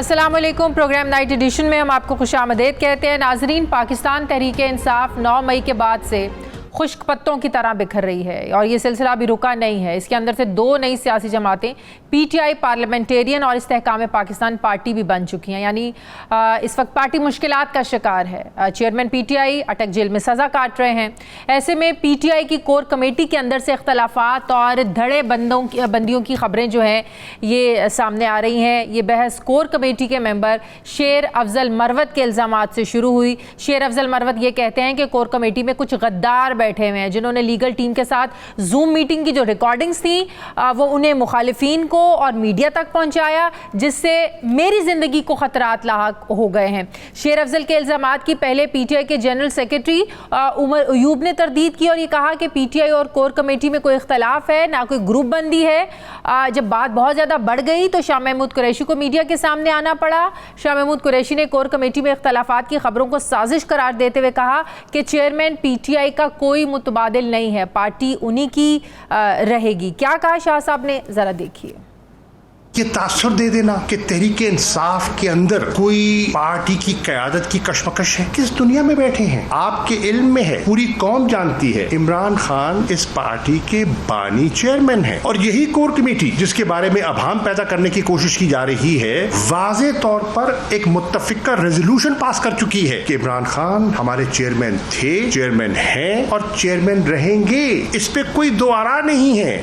अस्सलामुअलैकुम। Programme night addition में हम आपको खुशामदीद कहते हैं। नाजरीन, पाकिस्तान तहरीक इंसाफ 9 मई के बाद से खुश्क पत्तों की तरह बिखर रही है और ये सिलसिला अभी रुका नहीं है। इसके अंदर से 2 नई सियासी जमातें PTI पार्लियामेंटेरियन और इस्तेहकाम पाकिस्तान पार्टी भी बन चुकी हैं। यानी इस वक्त पार्टी मुश्किलात का शिकार है। चेयरमैन PTI अटक जेल में सज़ा काट रहे हैं। ऐसे में PTI की कोर कमेटी के अंदर से इख्तलाफात और धड़े बंदियों की खबरें जो हैं ये सामने आ रही हैं। ये बहस कोर कमेटी के मेंबर शेर अफजल मरवत के इल्ज़ामात से शुरू हुई। शेर अफजल मरवत ये कहते हैं कि कोर कमेटी में कुछ गद्दार बैठे हुए हैं जिन्होंने लीगल टीम के साथ जूम मीटिंग की जो रिकॉर्डिंग्स थी वो उन्हें मुखालिफिन को और मीडिया तक पहुंचाया, जिससे मेरी जिंदगी को खतरात लाहक हो गए हैं। शेर अफजल के इल्जामात की पहले PTI के जनरल सेक्रेटरी उमर अयूब ने तरदीद की और ये कहा कि PTI और कोर कमेटी में कोई इख्तलाफ है, ना कोई ग्रुप बंदी है। जब बात बहुत ज़्यादा बढ़ गई तो शाह महमूद कुरैशी को मीडिया के सामने आना पड़ा। शाह महमूद कुरैशी ने कोर कमेटी में इख्तलाफात की खबरों को साजिश करार देते हुए कहा कि चेयरमैन PTI का कोई मुतबादिल नहीं है, पार्टी उन्हीं की रहेगी। क्या कहा शाह साहब ने, जरा देखिए। ये तासुर दे देना कि तहरीक इंसाफ के अंदर कोई पार्टी की क़यादत की कशमकश है, किस दुनिया में बैठे हैं? आपके इल्म में है, पूरी कौम जानती है, इमरान खान इस पार्टी के बानी चेयरमैन है और यही कोर कमेटी जिसके बारे में अभाम पैदा करने की कोशिश की जा रही है, वाज़े तौर पर एक मुत्तफ़िका रेजोल्यूशन पास कर चुकी है कि इमरान खान हमारे चेयरमैन थे, चेयरमैन हैं और चेयरमैन रहेंगे। इस पे कोई दो आरा नहीं है।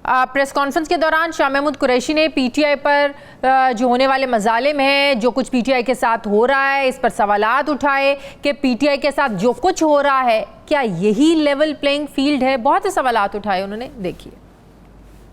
प्रेस कॉन्फ्रेंस के दौरान शाह महमूद कुरैशी ने PTI पर जो होने वाले मजालिम हैं, जो कुछ PTI के साथ हो रहा है, इस पर सवालात उठाए कि PTI के साथ जो कुछ हो रहा है क्या यही लेवल प्लेइंग फील्ड है। बहुत से सवालात उठाए उन्होंने, देखिए।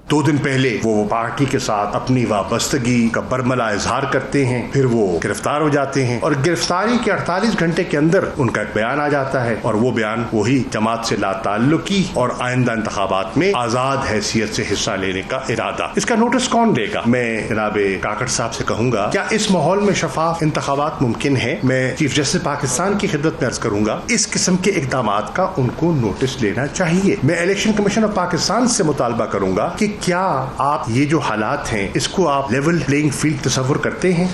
2 दिन पहले वो पार्टी के साथ अपनी वाबस्तगी का बरमला इजहार करते हैं, फिर वो गिरफ्तार हो जाते हैं और गिरफ्तारी के 48 घंटे के अंदर उनका एक बयान आ जाता है और वो बयान वही जमात से लाताल्लुकी और आइंदा इंतखाबात में आजाद हैसियत से हिस्सा लेने का इरादा। इसका नोटिस कौन देगा? मैं जनाबे काकड़ साहब से कहूंगा, क्या इस माहौल में शफाफ इंतखाबात मुमकिन है? मैं चीफ जस्टिस पाकिस्तान की खिदमत में अर्ज करूंगा, इस किस्म के इकदामात का उनको नोटिस लेना चाहिए। मैं इलेक्शन कमीशन ऑफ पाकिस्तान से मुतालबा करूंगा कि क्या आप ये जो हालात हैं इसको आप लेवल प्लेइंग फील्ड तस्वुर करते हैं?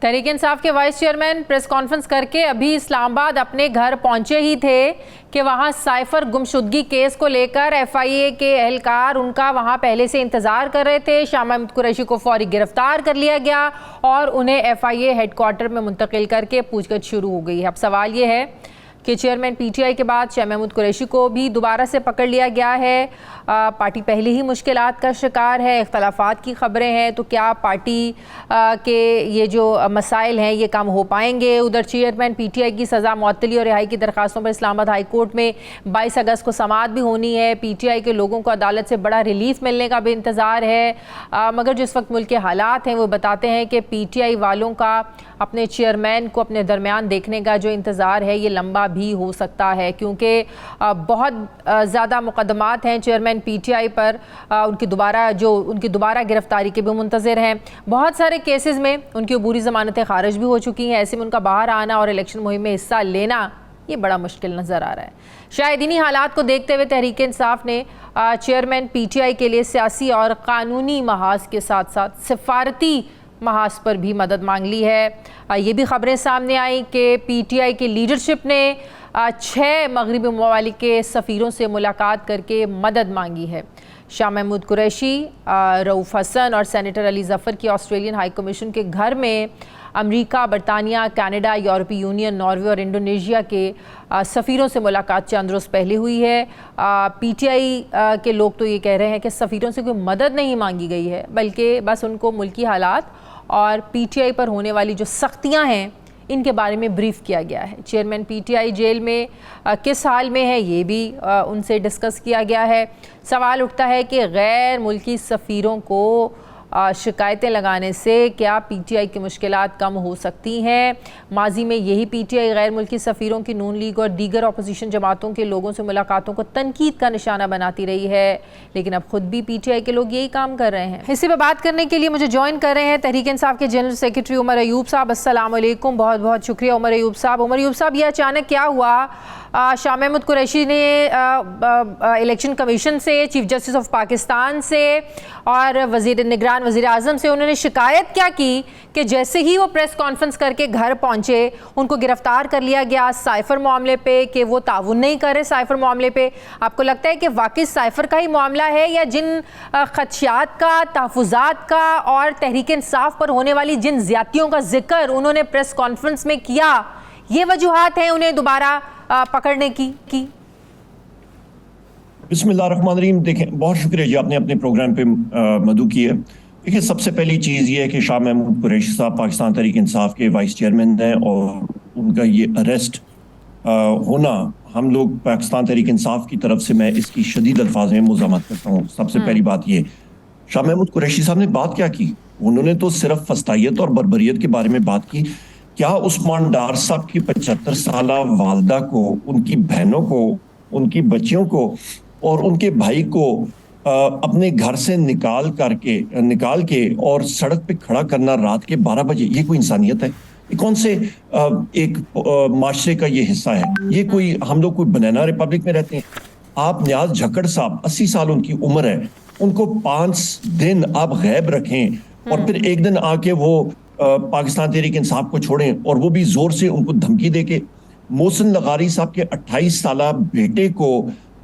तहरीक इंसाफ के वाइस चेयरमैन प्रेस कॉन्फ्रेंस करके अभी इस्लामाबाद अपने घर पहुंचे ही थे कि वहां साइफर गुमशुदगी केस को लेकर FIA के एहलकार उनका वहां पहले से इंतजार कर रहे थे। शाह महमूद कुरैशी को फौरी गिरफ्तार कर लिया गया और उन्हें FIA हेडक्वार्टर में मुंतकिल करके पूछताछ शुरू हो गई है। अब सवाल ये है कि चेयरमैन PTI के बाद शाह महमूद कुरैशी को भी दोबारा से पकड़ लिया गया है। पार्टी पहले ही मुश्किलात का शिकार है, इख्तलाफात की खबरें हैं, तो क्या पार्टी के ये जो मसाइल हैं ये कम हो पाएंगे? उधर चेयरमैन PTI की सज़ा मुअत्तली और रिहाई की दरख्वास्तों पर इस्लामाबाद हाई कोर्ट में 22 अगस्त को समाअत भी होनी है। PTI के लोगों को अदालत से बड़ा रिलीफ मिलने का भी इंतज़ार है। मगर जिस वक्त मुल्क के हालात हैं वो बताते हैं कि PTI वालों का अपने चेयरमैन को अपने दरमियान देखने का जो इंतज़ार है ये लंबा भी हो सकता है, क्योंकि बहुत ज़्यादा मुकदमात हैं चेयरमैन PTI पर। उनकी दोबारा गिरफ्तारी के भी मुंतज़िर हैं। बहुत सारे केसेस में उनकी अबूरी ज़मानतें खारिज भी हो चुकी हैं। ऐसे में उनका बाहर आना और इलेक्शन मुहिम में हिस्सा लेना ये बड़ा मुश्किल नज़र आ रहा है। शायद इन्हीं हालात को देखते हुए तहरीक इंसाफ ने चेयरमैन PTI के लिए सियासी और कानूनी महाज के साथ साथ सिफारती महाज पर भी मदद मांग ली है। ये भी खबरें सामने आई कि PTI की लीडरशिप ने 6 मगरबी ममालिक के सफ़ीरों से मुलाकात करके मदद मांगी है। शाह महमूद कुरैशी, रऊफ़ हसन और सेनेटर अली ज़फ़र की ऑस्ट्रेलियन हाई कमीशन के घर में अमेरिका, बरतानिया, कनाडा, यूरोपीय यूनियन, नॉर्वे और इंडोनेशिया के सफ़ीरों से मुलाकात चंद रोज़ पहले हुई है। PTI के लोग तो ये कह रहे हैं कि सफ़ीरों से कोई मदद नहीं मांगी गई है, बल्कि बस उनको मुल्की हालात और PTI पर होने वाली जो सख्तियाँ हैं इनके बारे में ब्रीफ किया गया है। चेयरमैन PTI जेल में किस हाल में है ये भी उनसे डिस्कस किया गया है। सवाल उठता है कि गैर मुल्की सफ़ीरों को शिकायतें लगाने से क्या PTI की मुश्किलात कम हो सकती हैं? माजी में यही PTI गैर मुल्की सफ़ीरों की नून लीग और दीगर अपोजिशन जमातों के लोगों से मुलाकातों को तनकीद का निशाना बनाती रही है, लेकिन अब खुद भी PTI के लोग यही काम कर रहे हैं। इसी पर बात करने के लिए मुझे ज्वाइन कर रहे हैं तहरीक इंसाफ के जनरल सेक्रेटरी उमर अयूब साहब। अस्सलाम वालेकुम, बहुत बहुत शुक्रिया उमर अयूब साहब। उमर अयूब साहब, ये अचानक क्या हुआ? शाह महमूद कुरैशी ने इलेक्शन कमीशन से, चीफ जस्टिस ऑफ पाकिस्तान से और वज़ीर निगरान वज़ीर आज़म से उन्होंने शिकायत क्या की कि जैसे ही वो प्रेस कॉन्फ्रेंस करके घर पहुंचे उनको गिरफ्तार कर लिया गया साइफर मामले पे कि वो ताउन नहीं कर रहे साइफर मामले पे। आपको लगता है कि वाकई साइफर का ही मामला है या जिन खदशात का, तहफ़्फ़ुज़ात का और तहरीक इंसाफ पर होने वाली जिन ज़्यादतियों का जिक्र उन्होंने प्रेस कॉन्फ्रेंस में किया, ये वजूहात हैं उन्हें दोबारा पकड़ने की? बिस्मिल्लाहिर्रहमानिर्रहीम। देखें, बहुत शुक्रिया जी, आपने अपने प्रोग्राम पे मदू की है। देखिए, सबसे पहली चीज़ ये है कि शाह महमूद कुरैशी साहब पाकिस्तान तहरीक इंसाफ के वाइस चेयरमैन हैं और उनका ये अरेस्ट होना हम लोग पाकिस्तान तहरीक इंसाफ की तरफ से मैं इसकी शदीद अल्फाज में मुज़ामत करता हूँ। सबसे पहली बात ये, शाह महमूद कुरैशी साहब ने बात क्या की? उन्होंने तो सिर्फ फस्तायत और बर्बरियत के बारे में बात की। क्या उस्मान डार साहब की 75 साला वालदा को, उनकी बहनों को, उनकी बच्चियों को और उनके भाई को अपने घर से निकाल के और सड़क पे खड़ा करना रात के 12 बजे, ये कोई इंसानियत है? ये कौन से एक माशरे का ये हिस्सा है? ये कोई, हम लोग कोई बनाना रिपब्लिक में रहते हैं? आप न्याज झक्कड़ साहब 80 साल उनकी उम्र है, उनको 5 दिन आप गैब रखें और फिर एक दिन आके वो पाकिस्तान तहरीक इंसाफ को छोड़ें और वो भी जोर से उनको धमकी देके। मोहसिन लगारी साहब के 28 साला बेटे को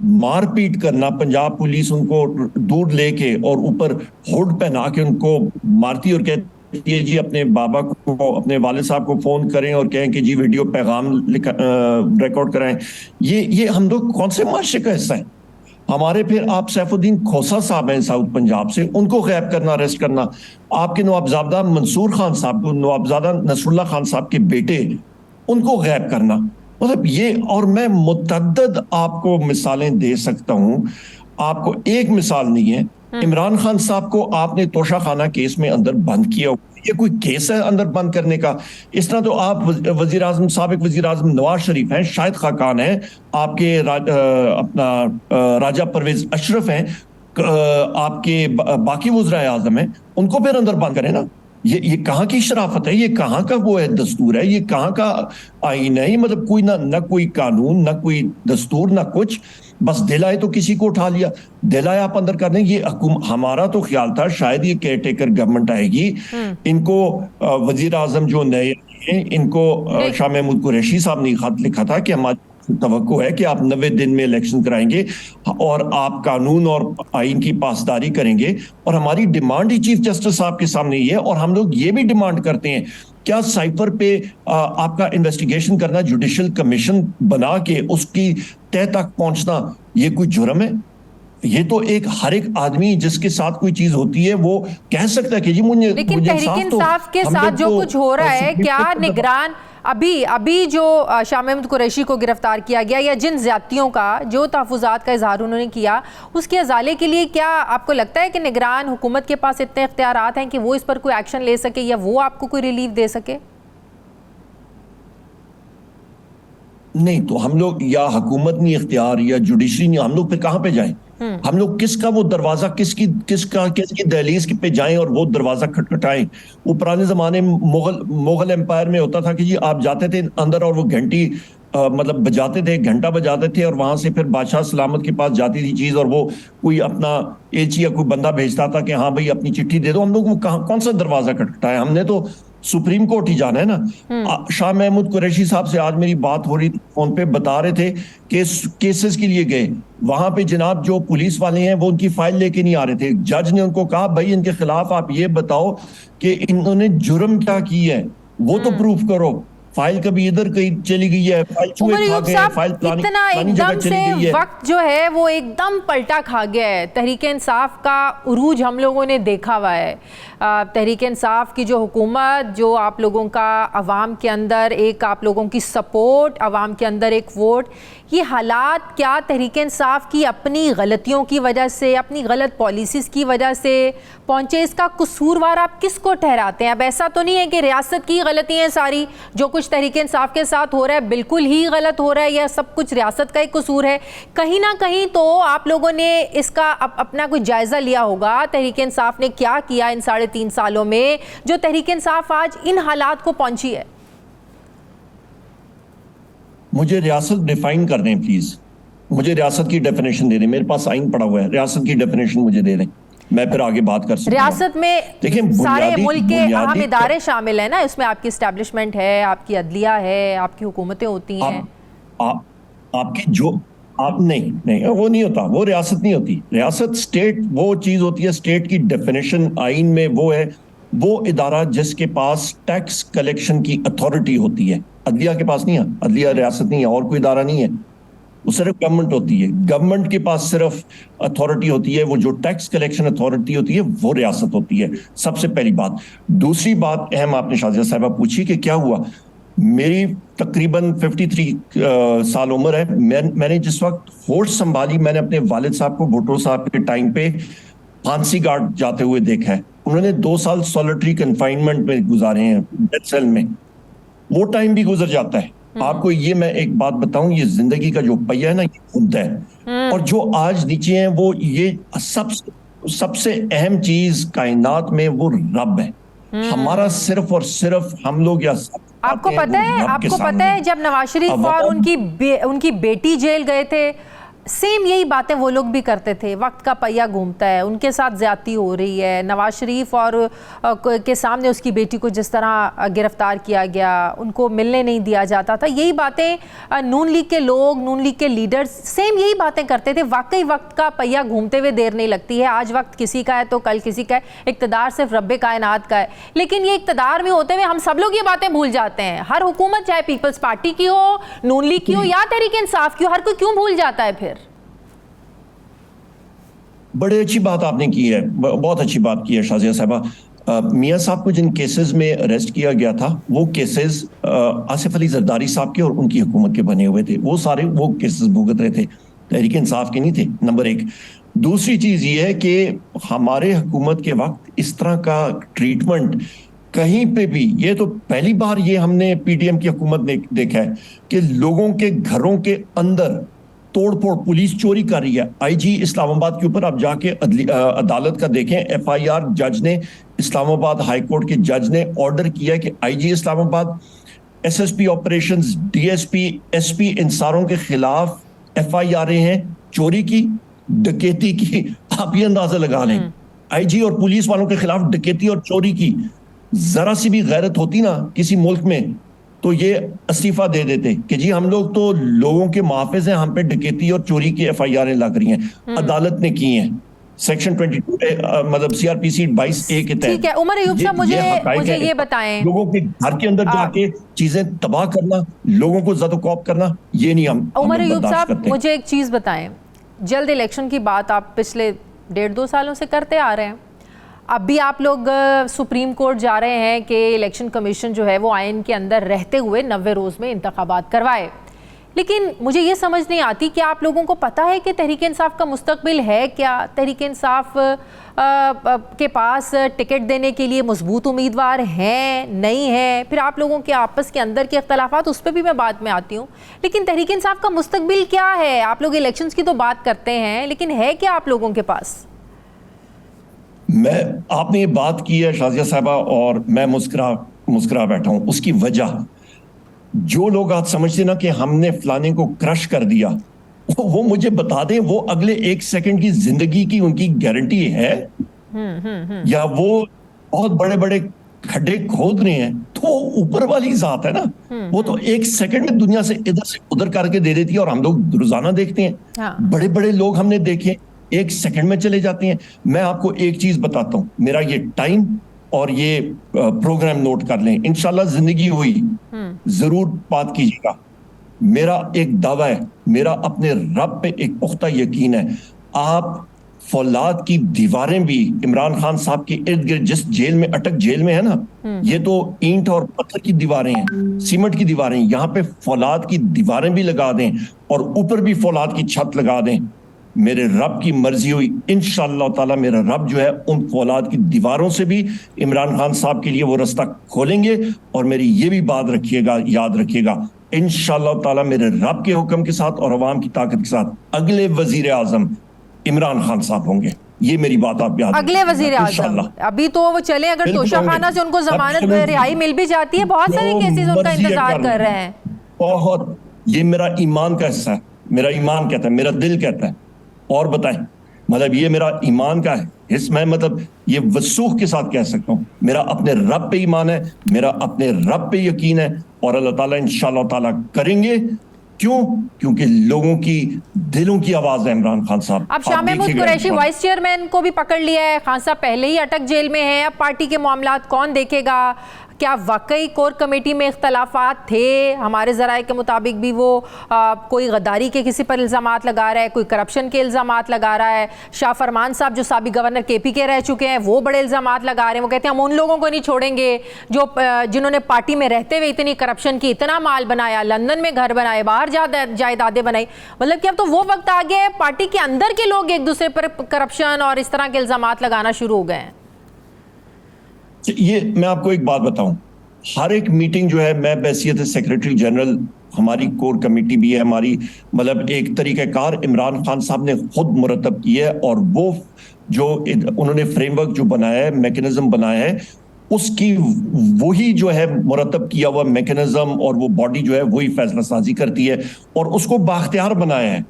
मारपीट करना, पंजाब पुलिस उनको दूर लेके और ऊपर हुड पहना के उनको मारती और कहती है जी अपने बाबा को, अपने वाले साहब को फोन करें और कहें कि जी वीडियो पैगाम रिकॉर्ड कराएं। ये हम लोग कौन से माशरे का हिस्सा है? हमारे फिर आप सैफुद्दीन खोसा साहब हैं साउथ पंजाब से, उनको गैब करना, अरेस्ट करना। आपके नवाबजादा मंसूर खान साहब को, नवाबजादा नसरुल्लाह खान साहब के बेटे, उनको गैब करना। मतलब ये, और मैं मुतअद्दद आपको मिसालें दे सकता हूं। आपको एक मिसाल नहीं है, इमरान खान साहब को आपने तोशा खाना केस में अंदर बंद किया। ये कोई केस है अंदर बंद करने का? इस तरह तो आप वजीर आजम, साबिक वजीर आजम नवाज शरीफ हैं, शाहिद खाकान हैं, आपके अपना राजा परवेज अशरफ हैं, आपके बाकी वज़राए आज़म हैं, उनको फिर अंदर बंद करें ना। ये कहाँ की शराफत है? ये कहाँ का वो है दस्तूर है? ये कहाँ का आईन है? मतलब कोई ना कोई कानून, ना कोई दस्तूर, ना कुछ, बस दिल आए तो किसी को उठा लिया, दिल आए आप अंदर कर दें। ये हमारा तो ख्याल था शायद ये केयर टेकर गवर्नमेंट आएगी, इनको वजीर आजम जो नए हैं, इनको शाह महमूद कुरैशी साहब ने खत लिखा था कि हमारी तवक्को है कि आप 90 दिन में इलेक्शन कराएंगे और आप कानून और आइन की पासदारी करेंगे। और हमारी डिमांड ही चीफ जस्टिस साहब के सामने ये है, और हम लोग ये भी डिमांड करते हैं, क्या साइफर पे आपका इन्वेस्टिगेशन करना, जुडिशियल कमीशन बना के उसकी तह तक पहुंचना, ये कोई जुर्म है? ये तो एक हर एक आदमी जिसके साथ कोई चीज होती है वो कह सकता है कि जी मुझे, लेकिन तहरीक इंसाफ के साथ जो कुछ हो रहा है, क्या निगरान अभी जो शाह महमूद कुरैशी को गिरफ्तार किया गया या जिन ज्यादतियों का, जो तहफ़्फ़ुज़ात का इजहार उन्होंने किया, उसके अजाले के लिए क्या आपको लगता है कि निगरान हुकूमत के पास इतने इख्तियारात हैं कि वो इस पर कोई एक्शन ले सके या वो आपको कोई रिलीफ दे सके? नहीं, तो हम लोग या हुकूमत नहीं इख्तियार या जुडिशरी नहीं, हम लोग फिर कहाँ पे जाएं? हम लोग किसका वो दरवाजा, किसकी दहलीज पे जाएं और वो दरवाजा खटखटाएं? वो पुराने जमाने में मुगल एम्पायर में होता था कि जी आप जाते थे अंदर और वो घंटी मतलब बजाते थे, घंटा बजाते थे और वहां से फिर बादशाह सलामत के पास जाती थी चीज और वो कोई अपना एची या कोई बंदा भेजता था कि हाँ भाई अपनी चिट्ठी दे दो। हम लोग वो कौन सा दरवाजा खटखटाए? हमने तो सुप्रीम कोर्ट ही जाना है ना। शाह महमूद कुरैशी साहब से आज मेरी बात हो रही थी फोन पे, बता रहे थे कि केसेस के लिए गए, वहां पे जनाब जो पुलिस वाले हैं वो उनकी फाइल लेके नहीं आ रहे थे। जज ने उनको कहा भाई इनके खिलाफ आप ये बताओ कि इन्होंने जुर्म क्या की है, वो तो प्रूफ करो। फाइल कभी इधर कहीं चली गई है, फाइल चूहे खा गए, फाइल इतना एकदम से वक्त जो है वो एकदम पलटा खा गया है। तहरीक इंसाफ का उरूज हम लोगों ने देखा हुआ है। तहरीक इंसाफ की जो हुकूमत, जो आप लोगों का अवाम के अंदर एक, आप लोगों की सपोर्ट, अवाम के अंदर एक वोट, ये हालात क्या तहरीक इंसाफ की अपनी गलतियों की वजह से, अपनी गलत पॉलिसीज़ की वजह से पहुँचे? इसका कसूरवार आप किसको ठहराते हैं? अब ऐसा तो नहीं है कि रियासत की गलती है सारी, जो कुछ तहरीक इंसाफ के साथ हो रहा है बिल्कुल ही गलत हो रहा है या सब कुछ रियासत का ही कसूर है? कहीं ना कहीं तो आप लोगों ने इसका अपना कोई जायजा लिया होगा, तहरीक इंसाफ ने क्या किया इन 3.5 सालों में जो तहरीक इंसाफ आज इन हालात को पहुंची है। मुझे रियासत डिफाइन कर दें प्लीज, मुझे रियासत की डेफिनेशन दे दें। मेरे पास आइन पड़ा हुआ है, रियासत की डेफिनेशन मुझे दे दें। मैं फिर आगे बात कर सकता हूँ। रियासत में देखिए, सारे मुल्क के अहम इदारे शामिल हैं ना, इसमें आपकी एस्टेब्लिशमेंट है, आपकी अदलिया है, आपकी हुकूमतें होती हैं। आपकी जो आप नहीं वो नहीं होता, वो रियासत नहीं होती। रियासत स्टेट वो चीज होती है, स्टेट की डेफिनेशन आइन में वो है, वो इदारा जिसके पास टैक्स कलेक्शन की अथॉरिटी होती है। अदलिया के पास नहीं है, अदलिया रियासत नहीं है, और कोई इदारा नहीं है, वो सिर्फ गवर्नमेंट होती है। गवर्नमेंट के पास सिर्फ अथॉरिटी होती है, वो जो टैक्स कलेक्शन अथॉरिटी होती है वो रियासत होती है। सबसे पहली बात। दूसरी बात अहम आपने शाजिया साहिबा पूछी कि क्या हुआ। मेरी तकरीबन 53 साल उम्र है। मैंने जिस वक्त होश संभाली, मैंने अपने वालिद साहब को भुट्टो साहब के टाइम पे फांसी गार्ड जाते हुए देखा है। उन्होंने 2 साल सॉलिटरी कन्फाइनमेंट में गुजारे हैं, डेथ सेल में। वो टाइम भी गुजर जाता है। आपको ये मैं एक बात बताऊं, ये जिंदगी का जो पहिया है ना, ये खुद है। और जो आज नीचे है वो ये सबसे अहम चीज कायनात में वो रब है। हमारा सिर्फ और सिर्फ हम लोग या आपको पता है जब नवाज शरीफ और उनकी बेटी जेल गए थे, सेम यही बातें वो लोग भी करते थे। वक्त का पहिया घूमता है, उनके साथ ज्यादती हो रही है। नवाज शरीफ और के सामने उसकी बेटी को जिस तरह गिरफ्तार किया गया, उनको मिलने नहीं दिया जाता था, यही बातें नून लीग के लोग, नून लीग के लीडर्स सेम यही बातें करते थे। वाकई वक्त का पहिया घूमते हुए देर नहीं लगती है। आज वक्त किसी का है तो कल किसी का है। इक़्तिदार सिर्फ रब्बे कायनात का है, लेकिन ये इक़्तिदार में होते हुए हम सब लोग ये बातें भूल जाते हैं। हर हुकूमत, चाहे पीपल्स पार्टी की हो, नून लीग की हो या तहरीक इंसाफ की हो, हर कोई क्यों भूल जाता है फिर? बड़ी अच्छी बात आपने की है, बहुत अच्छी बात की है शाजिया साहबा। मियां साहब को जिन केसेस में अरेस्ट किया गया था, वो केसेस आसिफ अली जरदारी साहब के और उनकी हुकूमत के बने हुए थे। वो सारे वो केसेस भुगत रहे थे, तहरीक इंसाफ के नहीं थे, नंबर 1। दूसरी चीज ये है कि हमारे हुकूमत के वक्त इस तरह का ट्रीटमेंट कहीं पे भी, ये तो पहली बार ये हमने पीडीएम की हुकूमत में देखा है कि लोगों के घरों के अंदर तोड़फोड़, पुलिस चोरी कर रही है। आईजी इस्लामाबाद के ऊपर आप जाके अदालत का देखें, एफआईआर जज ने, इस्लामाबाद हाई कोर्ट के जज ने ऑर्डर किया कि IG Islamabad, SSP operations, DSP, SP, इन सारों के खिलाफ एफआईआर हैं चोरी की, डकैती की। आप ये अंदाजा लगा लें, आईजी और पुलिस वालों के खिलाफ डकैती और चोरी की। जरा सी भी गैरत होती ना किसी मुल्क में, तो ये इस्तीफा दे देते कि जी हम लोग तो लोगों के मुहाफिज हैं, हम पे डकैती और चोरी की एफआईआर लग रही हैं। अदालत ने की हैं, सेक्शन 22 मतलब सीआरपीसी 22A के तहत। ठीक है, उमर अयूब साहब मुझे ये बताएं, लोगों के घर के अंदर जाके चीजें तबाह करना, लोगों को ज़द-ओ-कौफ करना, ये नहीं हम उमर अयूब साहब मुझे एक चीज बताएं। जल्द इलेक्शन की बात आप पिछले 1.5-2 सालों से करते आ रहे हैं। अब भी आप लोग सुप्रीम कोर्ट जा रहे हैं कि इलेक्शन कमीशन जो है वो आइन के अंदर रहते हुए 90 रोज़ में इंतखाबात करवाए। लेकिन मुझे ये समझ नहीं आती कि आप लोगों को पता है कि तहरीक इंसाफ का मुस्तकबिल है क्या? तहरीक इंसाफ के पास टिकट देने के लिए मजबूत उम्मीदवार हैं, नहीं है? फिर आप लोगों के आपस के अंदर के अख्तलाफात, उस पर भी मैं बाद में आती हूँ। लेकिन तहरीक इंसाफ का मुस्तकबिल क्या है? आप लोग इलेक्शंस की तो बात करते हैं, लेकिन है क्या आप लोगों के पास? आपने ये बात की है शाजिया साहबा, और मैं मुस्कुरा बैठा हूं। उसकी वजह, जो लोग आज समझते ना कि हमने फलाने को क्रश कर दिया, वो मुझे बता दें, वो अगले 1 सेकंड की जिंदगी की उनकी गारंटी है? या वो बहुत बड़े बड़े खड्डे खोद रहे हैं? तो ऊपर वाली जात है ना, वो तो 1 सेकंड में दुनिया से इधर से उधर करके दे देती है, और हम लोग रोजाना देखते हैं। हाँ। बड़े बड़े लोग हमने देखे 1 सेकंड में चले जाते हैं। मैं आपको एक चीज बताता हूं, मेरा ये टाइम और ये प्रोग्राम नोट कर लें, इंशाल्लाह जिंदगी हुई जरूर बात कीजिएगा। मेरा एक दावा है, मेरा अपने रब पे एक पुख्ता यकीन है। आप फौलाद की दीवारें भी इमरान खान साहब के इर्द गिर्द, जिस जेल में अटक जेल में है ना, ये तो ईंट और पत्थर की दीवारें हैं, सीमेंट की दीवारें, यहाँ पे फौलाद की दीवारें भी लगा दें और ऊपर भी फौलाद की छत लगा दें। मेरे रब की मर्जी हुई, इंशाअल्लाह ताला मेरा रब जो है उन फौलाद की दीवारों से भी इमरान खान साहब के लिए वो रास्ता खोलेंगे। और मेरी ये भी बात रखिएगा, याद रखिएगा, इंशाअल्लाह ताला मेरे रब के हुक्म के साथ और अवाम की ताकत के साथ अगले वजीर आजम इमरान खान साहब होंगे। ये मेरी बात आप याद, अगले वजीर आजम। अभी तो वो चले, अगर तोशाखाना से उनको जमानत रिहाई मिल भी जाती है, बहुत सारे केसेस उनका इंतजार कर रहे हैं। बहुत, ये मेरा ईमान का हिस्सा है, मेरा ईमान कहता है, मेरा दिल कहता है। और बताएं, मतलब ये मेरा ईमान का है, इसमें मतलब ये वसूख के साथ कह सकता हूँ, मेरा अपने रब पे ईमान है, मेरा अपने रब पे यकीन है, और अल्लाह ताला इंशाअल्लाह ताला करेंगे। क्यों? क्योंकि लोगों की दिलों की आवाज है इमरान खान साहब। अब शाह महमूद कुरैशी वाइस चेयरमैन को भी पकड़ लिया है, खान साहब पहले ही अटक जेल में है, अब पार्टी के मामलात कौन देखेगा? क्या वाकई कोर कमेटी में इख्तलाफात थे? हमारे ज़राए के मुताबिक भी वो कोई गद्दारी के किसी पर इल्ज़ामात लगा रहा है, कोई करप्शन के इल्ज़ामात लगा रहा है। शाह फरमान साहब जो साबिक गवर्नर KP के रह चुके हैं वो बड़े इल्ज़ामात लगा रहे हैं। वो कहते हैं हम उन लोगों को नहीं छोड़ेंगे जो जिन्होंने पार्टी में रहते हुए इतनी करप्शन की, इतना माल बनाया, लंदन में घर बनाए, बाहर जायदादें बनाई। मतलब कि अब तो वो वक्त आ गया है पार्टी के अंदर के लोग एक दूसरे पर करप्शन और इस तरह के इल्ज़ामात लगाना शुरू हो गए हैं। ये मैं आपको एक बात बताऊं, हर एक मीटिंग जो है, मैं बैसियत सेक्रेटरी जनरल, हमारी कोर कमेटी भी है हमारी, मतलब एक तरीक़ाकार इमरान खान साहब ने खुद मुरतब की है, और वो जो उन्होंने फ्रेमवर्क जो बनाया है, मैकेनिज्म बनाया है, उसकी वही जो है मुरतब किया हुआ मैकेनिज्म और वो बॉडी जो है वही फैसला साजी करती है और उसको बाख्तियार बनाया है।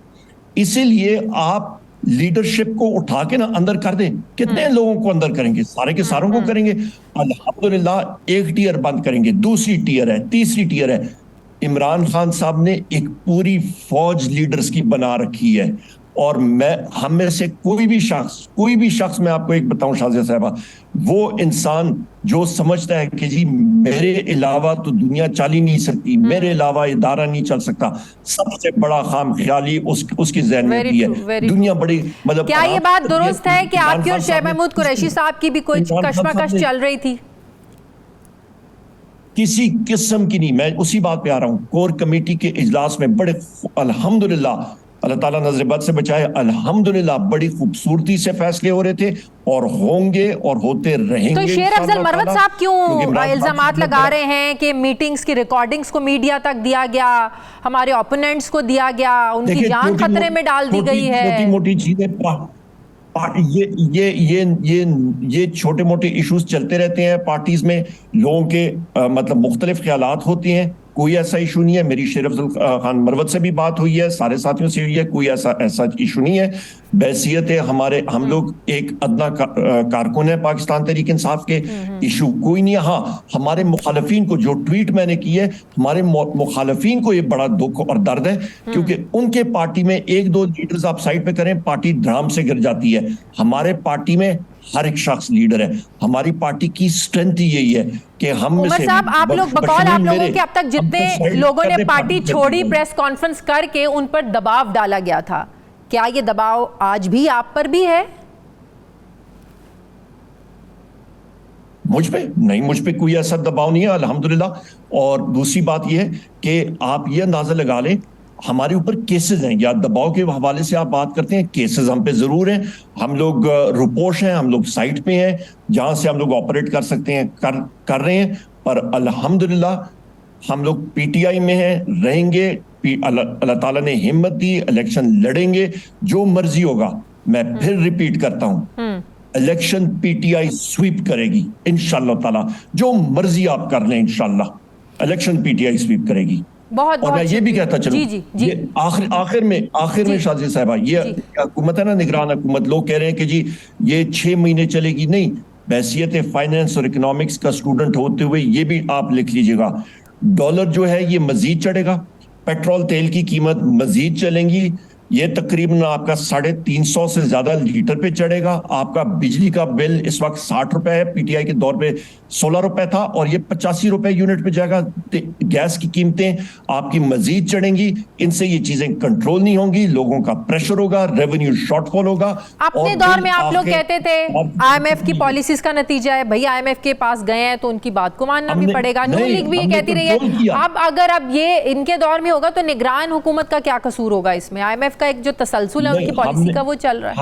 इसीलिए आप लीडरशिप को उठा के ना अंदर कर दें, कितने लोगों को अंदर करेंगे? सारे के सारों को करेंगे। अल्हम्दुलिल्लाह एक टियर बंद करेंगे, दूसरी टियर है, तीसरी टियर है। इमरान खान साहब ने एक पूरी फौज लीडर्स की बना रखी है, और मैं हम में से कोई भी शख्स मैं आपको एक बताऊं शाज़िया साहबा, वो इंसान जो समझता है कि जी मेरे अलावा तो दुनिया चल ही नहीं सकती, मेरे अलावा इदारा नहीं चल सकता, सबसे बड़ा खाम ख्याली उसकी ज़हन में भी है। दुनिया बड़ी मतलब, क्या ये बात दुरुस्त है कि आपकी और शाह महमूद कुरैशी साहब की भी कोई कशमकश चल रही थी? किसी किस्म की नहीं। मैं उसी बात पे आ रहा हूँ, कोर कमेटी के इजलास में बड़े अल्हम्दुलिल्लाह, अल्लाह ताला नजरबद से बचाए, अल्हम्दुलिल्लाह बड़ी खूबसूरती से फैसले हो रहे थे और होंगे और होते रहेंगे। तो शेर अफजल मरवत साहब क्यों इल्जामात लगा रहे हैं कि मीटिंग्स की रिकॉर्डिंग्स को मीडिया तक दिया गया, हमारे ओपोनेंट्स को दिया गया, उनकी जान खतरे में डाल दी गई है? छोटी मोटी चीजें, ये छोटे मोटे इश्यूज चलते रहते हैं पार्टीज में, लोगों के मतलब मुख्तलिफ ख्यालात होते हैं, कोई ऐसा इशू नहीं है। मेरी शेर अफजल खान मरवत से भी बात हुई है, सारे साथियों से हुई है, कोई ऐसा इशू नहीं है। बैसियत है हम लोग एक अदना कारकुन है पाकिस्तान तहरीक इंसाफ के, इशू कोई नहीं है। हाँ, हमारे मुखालफीन को, जो ट्वीट मैंने की है, हमारे मुखालफीन को ये बड़ा दुख और दर्द है, क्योंकि उनके पार्टी में एक दो लीडर्स आप साइड पे करें, पार्टी ड्राम से गिर जाती है। हमारे पार्टी में हर एक शख्स लीडर है। हमारी पार्टी की स्ट्रेंथ ही यही है कि हम में से साहब, आप लोग बकौल आप लोगों के अब तक जितने लोगों ने पार्टी छोड़ी, प्रेस कॉन्फ्रेंस करके उन पर दबाव डाला गया था, क्या ये दबाव आज भी आप पर भी है? मुझ पे कोई ऐसा दबाव नहीं है अल्हम्दुलिल्लाह। और दूसरी बात यह है कि आप ये अंदाजा लगा लें, हमारे ऊपर केसेस हैं, या दबाव के हवाले से आप बात करते हैं, केसेस हम पे जरूर हैं। हम लोग रुपोश हैं, हम लोग साइट पे हैं, जहां से हम लोग ऑपरेट कर सकते हैं कर रहे हैं। पर अल्हम्दुलिल्लाह हम लोग PTI में हैं, रहेंगे। अल्लाह ताला ने हिम्मत दी, इलेक्शन लड़ेंगे, जो मर्जी होगा। मैं फिर रिपीट करता हूं, इलेक्शन PTI स्वीप करेगी इंशाअल्लाह ताला, जो मर्जी आप कर लें, इंशाअल्लाह इलेक्शन PTI स्वीप करेगी। और मैं ये भी कहता चलूं, ये आखिर में शाज़िया साहबा, ये हुकूमत है ना, निगरान हुकूमत, लोग कह रहे हैं कि जी ये 6 महीने चलेगी। नहीं, बैसियत फाइनेंस और इकोनॉमिक्स का स्टूडेंट होते हुए ये भी आप लिख लीजिएगा, डॉलर जो है ये मजीद चढ़ेगा, पेट्रोल तेल की कीमत मजीद चलेंगी, ये तकरीबन आपका 350 से ज्यादा लीटर पे चढ़ेगा। आपका बिजली का बिल इस वक्त 60 रुपए है, PTI के दौर पे 16 रुपए था, और ये 85 रुपए यूनिट पे जाएगा। गैस की कीमतें आपकी मजीद चढ़ेंगी, इनसे ये चीजें कंट्रोल नहीं होंगी, लोगों का प्रेशर होगा, रेवेन्यू शॉर्टफॉल होगा। अपने दौर में आप लोग कहते थे IMF की पॉलिसीज का नतीजा है, भाई IMF के पास गए हैं तो उनकी बात को मानना भी पड़ेगा। नून लीग भी ये कहती रही है। अब अगर ये इनके दौर में होगा तो निगरान हुकूमत का क्या कसूर होगा इसमें? IMF का एक जो तसलसल है उनकी पॉलिसी का, वो चल रहा है।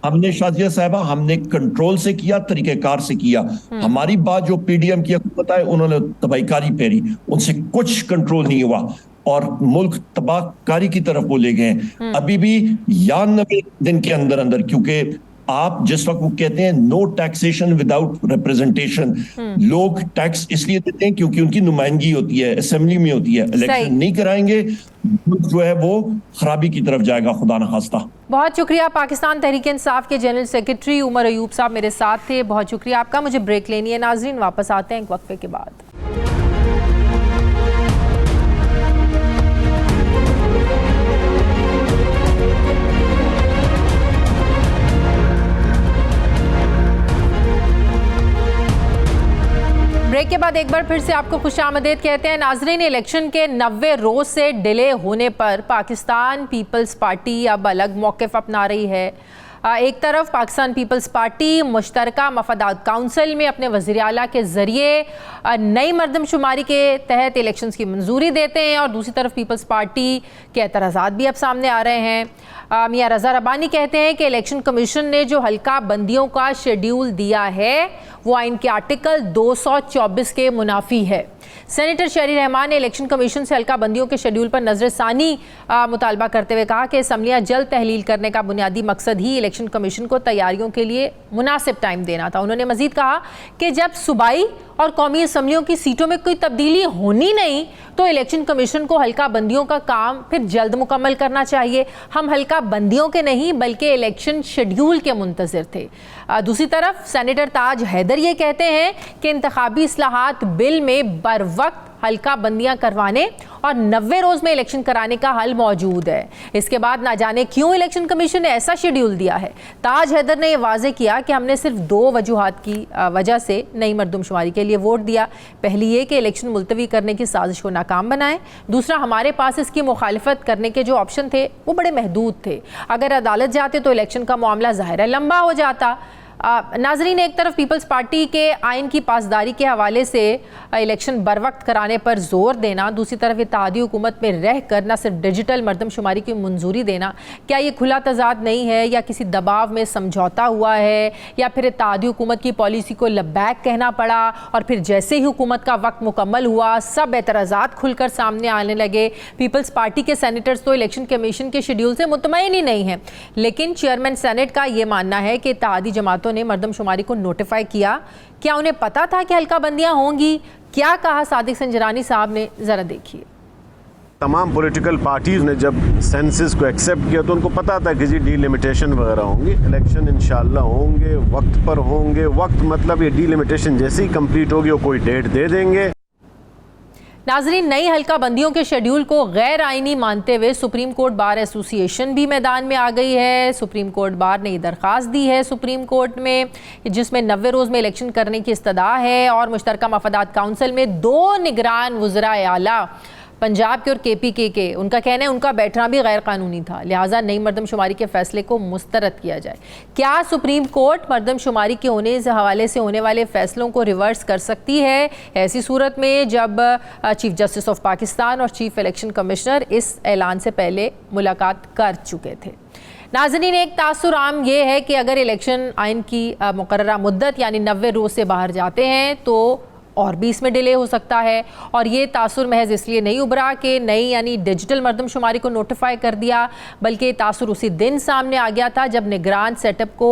हमने शाज़िया साहबा, हमने कंट्रोल से किया, तरीकेकार से किया। हमारी बात जो PDM की हुकूमत है, उन्होंने तबाहीकारी फेरी, उनसे कुछ कंट्रोल नहीं हुआ और मुल्क तबाहकारी की तरफ वो ले गए। अभी भी 90 दिन के अंदर, क्योंकि आप जिस वक्त वो कहते हैं नो टैक्सेशन विदाउट रिप्रेजेंटेशन, लोग टैक्स इसलिए देते हैं क्योंकि उनकी नुमाइंदगी होती है, असेंबली में होती है। इलेक्शन नहीं कराएंगे, जो है वो खराबी की तरफ जाएगा, खुदा न खास्ता। बहुत शुक्रिया। पाकिस्तान तहरीक इंसाफ के जनरल सेक्रेटरी उमर अयूब साहब मेरे साथ थे, बहुत शुक्रिया आपका। मुझे ब्रेक लेनी है नाजरीन, वापस आते हैं एक वक्फे के बाद। ब्रेक के बाद एक बार फिर से आपको खुशामदीद कहते हैं नाजरीन। इलेक्शन के 90 रोज से डिले होने पर पाकिस्तान पीपल्स पार्टी अब अलग मौक़िफ़ अपना रही है। एक तरफ पाकिस्तान पीपल्स पार्टी मुश्तरका मफादात काउंसिल में अपने वज़ीर आला के ज़रिए नई मरदमशुमारी के तहत इलेक्शंस की मंजूरी देते हैं और दूसरी तरफ पीपल्स पार्टी के एतराज़ात भी अब सामने आ रहे हैं। मियां रज़ा रब्बानी कहते हैं कि इलेक्शन कमीशन ने जो हल्का बंदियों का शेड्यूल दिया है वो आइन के आर्टिकल 224 के मुनाफी है। सेनेटर शहरी रहमान ने इलेक्शन कमीशन से हल्का बंदियों के शेड्यूल पर नजरसानी मुतालबा करते हुए कहा कि असम्बलियां जल्द तहलील करने का बुनियादी मकसद ही इलेक्शन कमीशन को तैयारियों के लिए मुनासिब टाइम देना था। उन्होंने मजीद कहा कि जब सूबाई और कौमी असम्बलियों की सीटों में कोई तब्दीली होनी नहीं तो इलेक्शन कमीशन को हल्का बंदियों का काम फिर जल्द मुकम्मल करना चाहिए। हम हल्का बंदियों के नहीं बल्कि इलेक्शन शेड्यूल के मुंतज़िर थे। दूसरी तरफ सेनेटर ताज हैदर ये कहते हैं कि इंतखाबी इस्लाहात बिल में बर वक्त हल्का बंदियां करवाने और 90 रोज में इलेक्शन कराने का हल मौजूद है। इसके बाद ना जाने क्यों इलेक्शन कमीशन ने ऐसा शेड्यूल दिया है। ताज हैदर ने यह वाजे किया कि हमने सिर्फ 2 वजूहात की वजह से नई मरदमशुमारी के लिए वोट दिया। पहली ये कि इलेक्शन मुलतवी करने की साजिश को नाकाम बनाएं, दूसरा हमारे पास इसकी मुखालिफत करने के जो ऑप्शन थे वो बड़े महदूद थे। अगर अदालत जाते तो इलेक्शन का मामला ज़ाहिर है लंबा हो जाता। नाजरीन, एक तरफ पीपल्स पार्टी के आइन की पासदारी के हवाले से इलेक्शन बर वक्त कराने पर जोर देना, दूसरी तरफ इत्तेहादी हुकूमत में रह कर न सिर्फ डिजिटल मरदमशुमारी की मंजूरी देना, क्या ये खुला तजाद नहीं है या किसी दबाव में समझौता हुआ है या फिर इत्तेहादी हुकूमत की पॉलिसी को लबैक कहना पड़ा और फिर जैसे ही हुकूमत का वक्त मुकम्मल हुआ सब एतराज़ात खुलकर सामने आने लगे। पीपल्स पार्टी के सेनेटर्स तो इलेक्शन कमीशन के शेड्यूल से मुतमईन ही नहीं है, लेकिन चेयरमैन सेनेट का ये मानना है कि इत्तेहादी जमातों ने मरदमशुमारी को नोटिफाई किया। क्या उन्हें पता था कि हल्का बंदियां होंगी? क्या कहा सादिक संजरानी साहब ने, जरा देखिए। तमाम पॉलिटिकल पार्टीज ने जब सेंसस को एक्सेप्ट किया तो उनको पता था कि जी डीलिमिटेशन वगैरह होंगी, इलेक्शन इंशाल्लाह होंगे, वक्त पर होंगे। वक्त मतलब ये डीलिमिटेशन जैसे ही कंप्लीट होगी वो कोई डेट दे देंगे। नाजरीन, नई हल्का बंदियों के शेड्यूल को गैर आइनी मानते हुए सुप्रीम कोर्ट बार एसोसिएशन भी मैदान में आ गई है। सुप्रीम कोर्ट बार ने दरख्वास्त दी है सुप्रीम कोर्ट में जिसमें 90 रोज़ में इलेक्शन करने की इस्तदा है और मुश्तरका मफादात काउंसिल में 2 निगरान वज़राए आला पंजाब के और केपीके के, उनका कहना है उनका बैठना भी गैर कानूनी था, लिहाजा नई मरदमशुमारी के फैसले को मुस्तरद किया जाए। क्या सुप्रीम कोर्ट मरदमशुमारी के होने के हवाले से होने वाले फैसलों को रिवर्स कर सकती है ऐसी सूरत में जब चीफ जस्टिस ऑफ पाकिस्तान और चीफ इलेक्शन कमिश्नर इस ऐलान से पहले मुलाकात कर चुके थे? नाज़रीन, एक तासुर आम ये है कि अगर इलेक्शन आइन की मुकर्ररा मुद्दत यानी 90 रोज़ से बाहर जाते हैं तो और भी इसमें डिले हो सकता है। और ये तासुर महज इसलिए नहीं उभरा कि नई यानी डिजिटल मरदमशुमारी को नोटिफाई कर दिया, बल्कि तासुर उसी दिन सामने आ गया था जब निगरान सेटअप को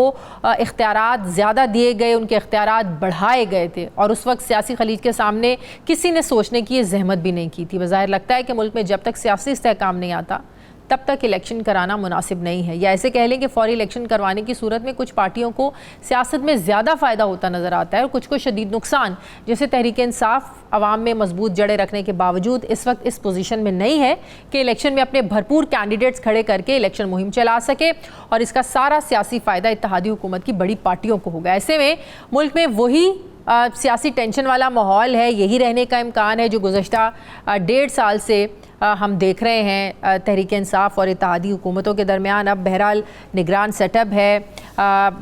इख्तियारात ज़्यादा दिए गए, उनके इख्तियारात बढ़ाए गए थे और उस वक्त सियासी खलीज के सामने किसी ने सोचने की ये जहमत भी नहीं की थी। बज़ाहिर लगता है कि मुल्क में जब तक सियासी इस्तेहकाम नहीं आता तब तक इलेक्शन कराना मुनासिब नहीं है, या ऐसे कह लें कि फौरी इलेक्शन करवाने की सूरत में कुछ पार्टियों को सियासत में ज़्यादा फ़ायदा होता नज़र आता है और कुछ को शदीद नुकसान। जैसे तहरीक इंसाफ अवाम में मजबूत जड़ें रखने के बावजूद इस वक्त इस पोजीशन में नहीं है कि इलेक्शन में अपने भरपूर कैंडिडेट्स खड़े करके इलेक्शन मुहिम चला सके और इसका सारा सियासी फ़ायदा इत्तेहादी हुकूमत की बड़ी पार्टियों को होगा। ऐसे में मुल्क में वही सियासी टेंशन वाला माहौल है, यही रहने का इम्कान है जो गुज़श्ता 1.5 साल से हम देख रहे हैं तहरीक इंसाफ और इत्तेहादी हुकूमतों के दरमियान। अब बहरहाल निगरान सेटअप है,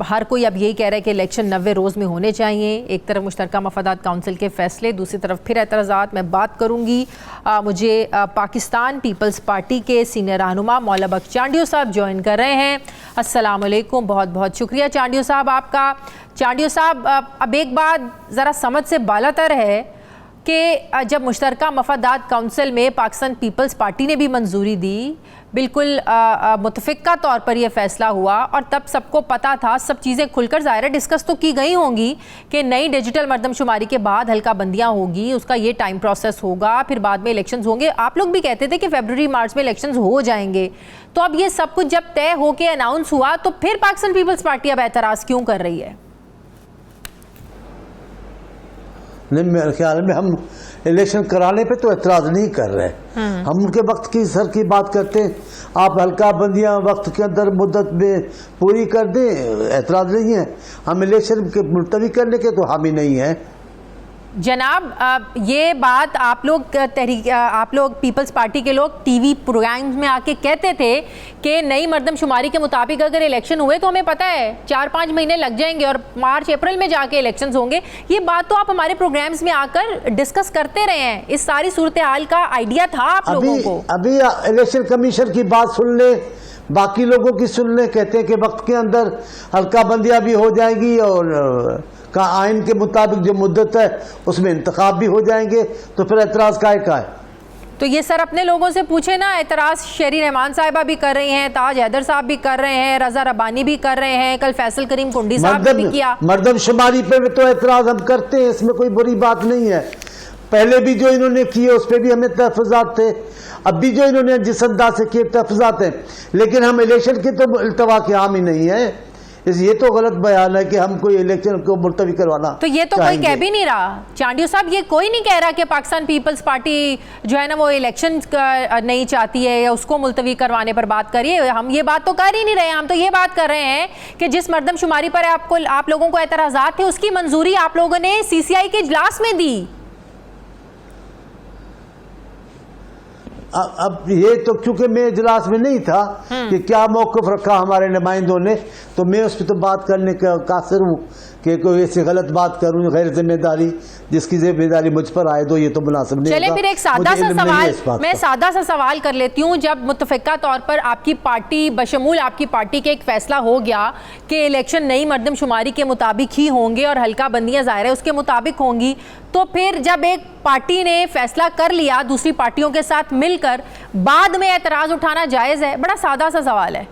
हर कोई अब यही कह रहा है कि इलेक्शन 90 रोज़ में होने चाहिए। एक तरफ मुश्तरका मफादात काउंसिल के फ़ैसले, दूसरी तरफ फिर एतराज़ात। मैं बात करूँगी, मुझे पाकिस्तान पीपल्स पार्टी के सीनियर रहनुमा मौला बख्श चांडियो साहब ज्वाइन कर रहे हैं। अस्सलाम वालेकुम, बहुत बहुत शुक्रिया चांडियो साहब आपका। चांडियो साहब, अब एक बात ज़रा समझ से बालातर है कि जब मुश्तरका मफादात काउंसिल में पाकिस्तान पीपल्स पार्टी ने भी मंजूरी दी बिल्कुल मुतफ़िक़ा तौर पर यह फ़ैसला हुआ और तब सबको पता था, सब चीज़ें खुलकर ज़ाहिर है डिस्कस तो की गई होंगी कि नई डिजिटल मरदमशुमारी के बाद हल्का बंदियाँ होगी, उसका ये टाइम प्रोसेस होगा, फिर बाद में इलेक्शंस होंगे। आप लोग भी कहते थे कि फरवरी मार्च में इलेक्शंस हो जाएंगे। तो अब ये सब कुछ जब तय होके अनाउंस हुआ तो फिर पाकिस्तान पीपल्स पार्टी अब एतराज़ क्यों कर रही है? नहीं, मेरे ख्याल में हम इलेक्शन कराने पे तो एतराज नहीं कर रहे, हम उनके वक्त की सर की बात करते हैं। आप हल्का बंदियां वक्त के अंदर मुद्दत में पूरी कर दें, एतराज नहीं है। हम इलेक्शन के मुलतवी करने के तो हामी नहीं है। जनाब, ये बात आप लोग पीपल्स पार्टी के लोग टीवी प्रोग्राम्स में आके कहते थे कि नई मरदमशुमारी के मुताबिक अगर इलेक्शन हुए तो हमें पता है 4-5 महीने लग जाएंगे और मार्च अप्रैल में जाके इलेक्शंस होंगे। ये बात तो आप हमारे प्रोग्राम्स में आकर डिस्कस करते रहे हैं। इस सारी सूरत हाल का आइडिया था आप लोगों को? अभी इलेक्शन कमीशन की बात सुन ले, बाकी लोगों की सुन ले, कहते हैं कि वक्त के अंदर हल्का बंदियां भी हो जाएगी और का आइन के मुताबिक जो मुद्दत है उसमें इंतखाब भी हो जाएंगे, तो फिर एतराज का है। तो ये सर अपने लोगों से पूछे ना। एतराज़ शेरी रहमान साहिबा भी कर रही हैं, ताज हैदर साहब भी कर रहे हैं, रजा रब्बानी भी कर रहे हैं, कल फैसल करीम कुंडी साहब ने भी किया। मरदमशुमारी पे तो एतराज हम करते हैं, इसमें कोई बुरी बात नहीं है। पहले भी जो इन्होंने किए उस पर भी हमें तहफ़्फ़ुज़ात थे, अब भी जो इन्होंने जिस अंदाज से किए तहफ़्फ़ुज़ात हैं, लेकिन हम इलेक्शन की तो इल्तवा के हामी नहीं है। ये तो गलत बयान है कि हम कोई इलेक्शन को मुलतवी करवाना। तो ये तो कोई कह भी नहीं रहा चांडियो साहब, ये कोई नहीं कह रहा कि पाकिस्तान पीपल्स पार्टी जो है ना वो इलेक्शन नहीं चाहती है या उसको मुलतवी करवाने पर बात करिए। हम ये बात तो कर ही नहीं रहे, हम तो ये बात कर रहे हैं कि जिस मरदमशुमारी पर आप लोगों को एतराज़ात थे उसकी मंजूरी आप लोगों ने CCI के इजलास में दी। अब ये तो क्योंकि मैं इजलास में नहीं था कि क्या मौक़िफ़ रखा हमारे नुमाइंदों ने, तो मैं उस पर तो बात करने का कासिर हूँ कि कोई ऐसी गलत बात करूँ गैर जिम्मेदारी, जिसकी जिम्मेदारी मुझ पर आए तो ये तो मुनासिब नहीं। चले फिर एक सादा सा सवाल, मैं सादा सा सवाल कर लेती हूँ। जब मुत्तफ़िक़ा तौर पर आपकी पार्टी बशमूल आपकी पार्टी के एक फैसला हो गया कि इलेक्शन नई मरदमशुमारी के मुताबिक ही होंगे और हल्का बंदियाँ ज़ाहिर है उसके मुताबिक होंगी, तो फिर जब एक पार्टी ने फैसला कर लिया दूसरी पार्टियों के साथ मिलकर, बाद में एतराज़ उठाना जायज़ है? बड़ा सादा सा सवाल है।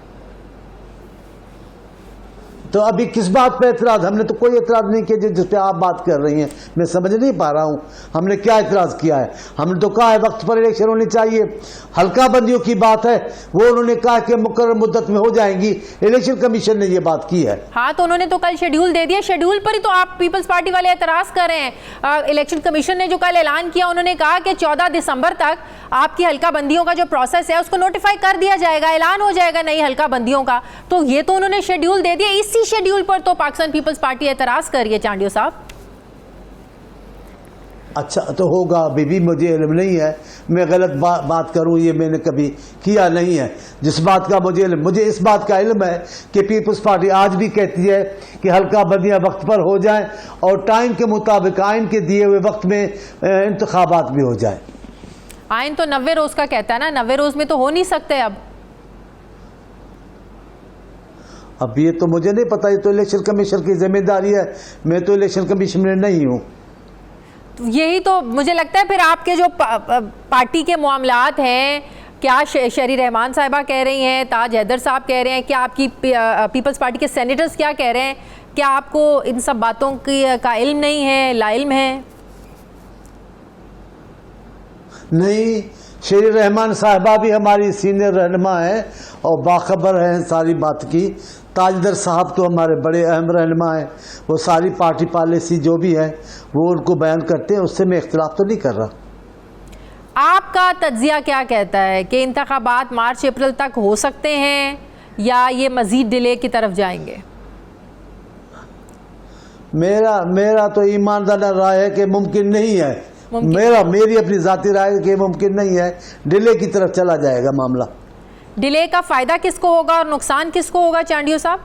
तो अभी किस बात पे एतराज? हमने तो कोई एतराज नहीं किया जिस पे आप बात कर रही हैं, मैं समझ नहीं पा रहा हूँ हमने क्या एतराज किया है। हमने तो कहा है वक्त पर इलेक्शन होनी चाहिए। हल्का बंदियों की बात है, वो उन्होंने कहा कि मुकर्रर मुद्दत में हो जाएंगी, इलेक्शन कमीशन ने ये बात की है। हाँ, तो उन्होंने तो कल शेड्यूल दे दिया, शेड्यूल पर ही तो आप पीपल्स पार्टी वाले एतराज कर रहे हैं। इलेक्शन कमीशन ने जो कल ऐलान किया, उन्होंने कहा कि 14 दिसंबर तक आपकी हल्का बंदियों का जो प्रोसेस है उसको नोटिफाई कर दिया जाएगा, ऐलान हो जाएगा नई हल्का बंदियों का। तो ये तो उन्होंने शेड्यूल दे दिया, इसी शेड्यूल पर तो पाकिस्तान पीपल्स पार्टी एतराज कर रही है चांडियो साहब। अच्छा तो होगा, अभी भी मुझे इल्म नहीं है, मैं गलत बात करूं ये मैंने कभी किया नहीं है। जिस बात का मुझे इस बात का इल्म है कि पीपल्स पार्टी आज भी कहती है कि हल्का बंदियां वक्त पर हो जाएं और टाइम के मुताबिक आइन के दिए हुए वक्त में इंतखाबात भी हो जाए। आइन तो 90 रोज का कहता है ना, 90 रोज में तो हो नहीं सकते। अब ये तो मुझे नहीं पता, ये तो इलेक्शन कमीशन की जिम्मेदारी है, मैं तो इलेक्शन कमीशन में नहीं हूँ। तो यही तो मुझे लगता है फिर आपके जो पार्टी के मामलात हैं, क्या शेरी रहमान साहिबा कह रही हैं, ताज हैदर साहब कह रहे हैं, क्या आपकी पीपल्स पार्टी के सेनेटर्स क्या कह रहे हैं, क्या आपको इन सब बातों का इल्म नहीं है, लाइल्म है? नहीं, शेरी रहमान साहिबा भी हमारी सीनियर रहनुमा है और बाखबर हैं सारी बात की। ताजदर साहब तो हमारे बड़े अहम रहनुमा हैं, वो सारी पार्टी पॉलिसी जो भी है वो उनको बयान करते हैं, उससे मैं इख्तिलाफ तो नहीं कर रहा। आपका तज्जिया क्या कहता है कि इंतखाबात मार्च अप्रैल तक हो सकते हैं या ये मजीद डिले की तरफ जाएंगे? मेरा तो ईमानदार राय है कि मुमकिन नहीं है। मेरी अपनी जाती राय है कि मुमकिन नहीं है, डिले की तरफ चला जाएगा मामला। डिले का फायदा किसको होगा और नुकसान किसको होगा चांडियो साहब?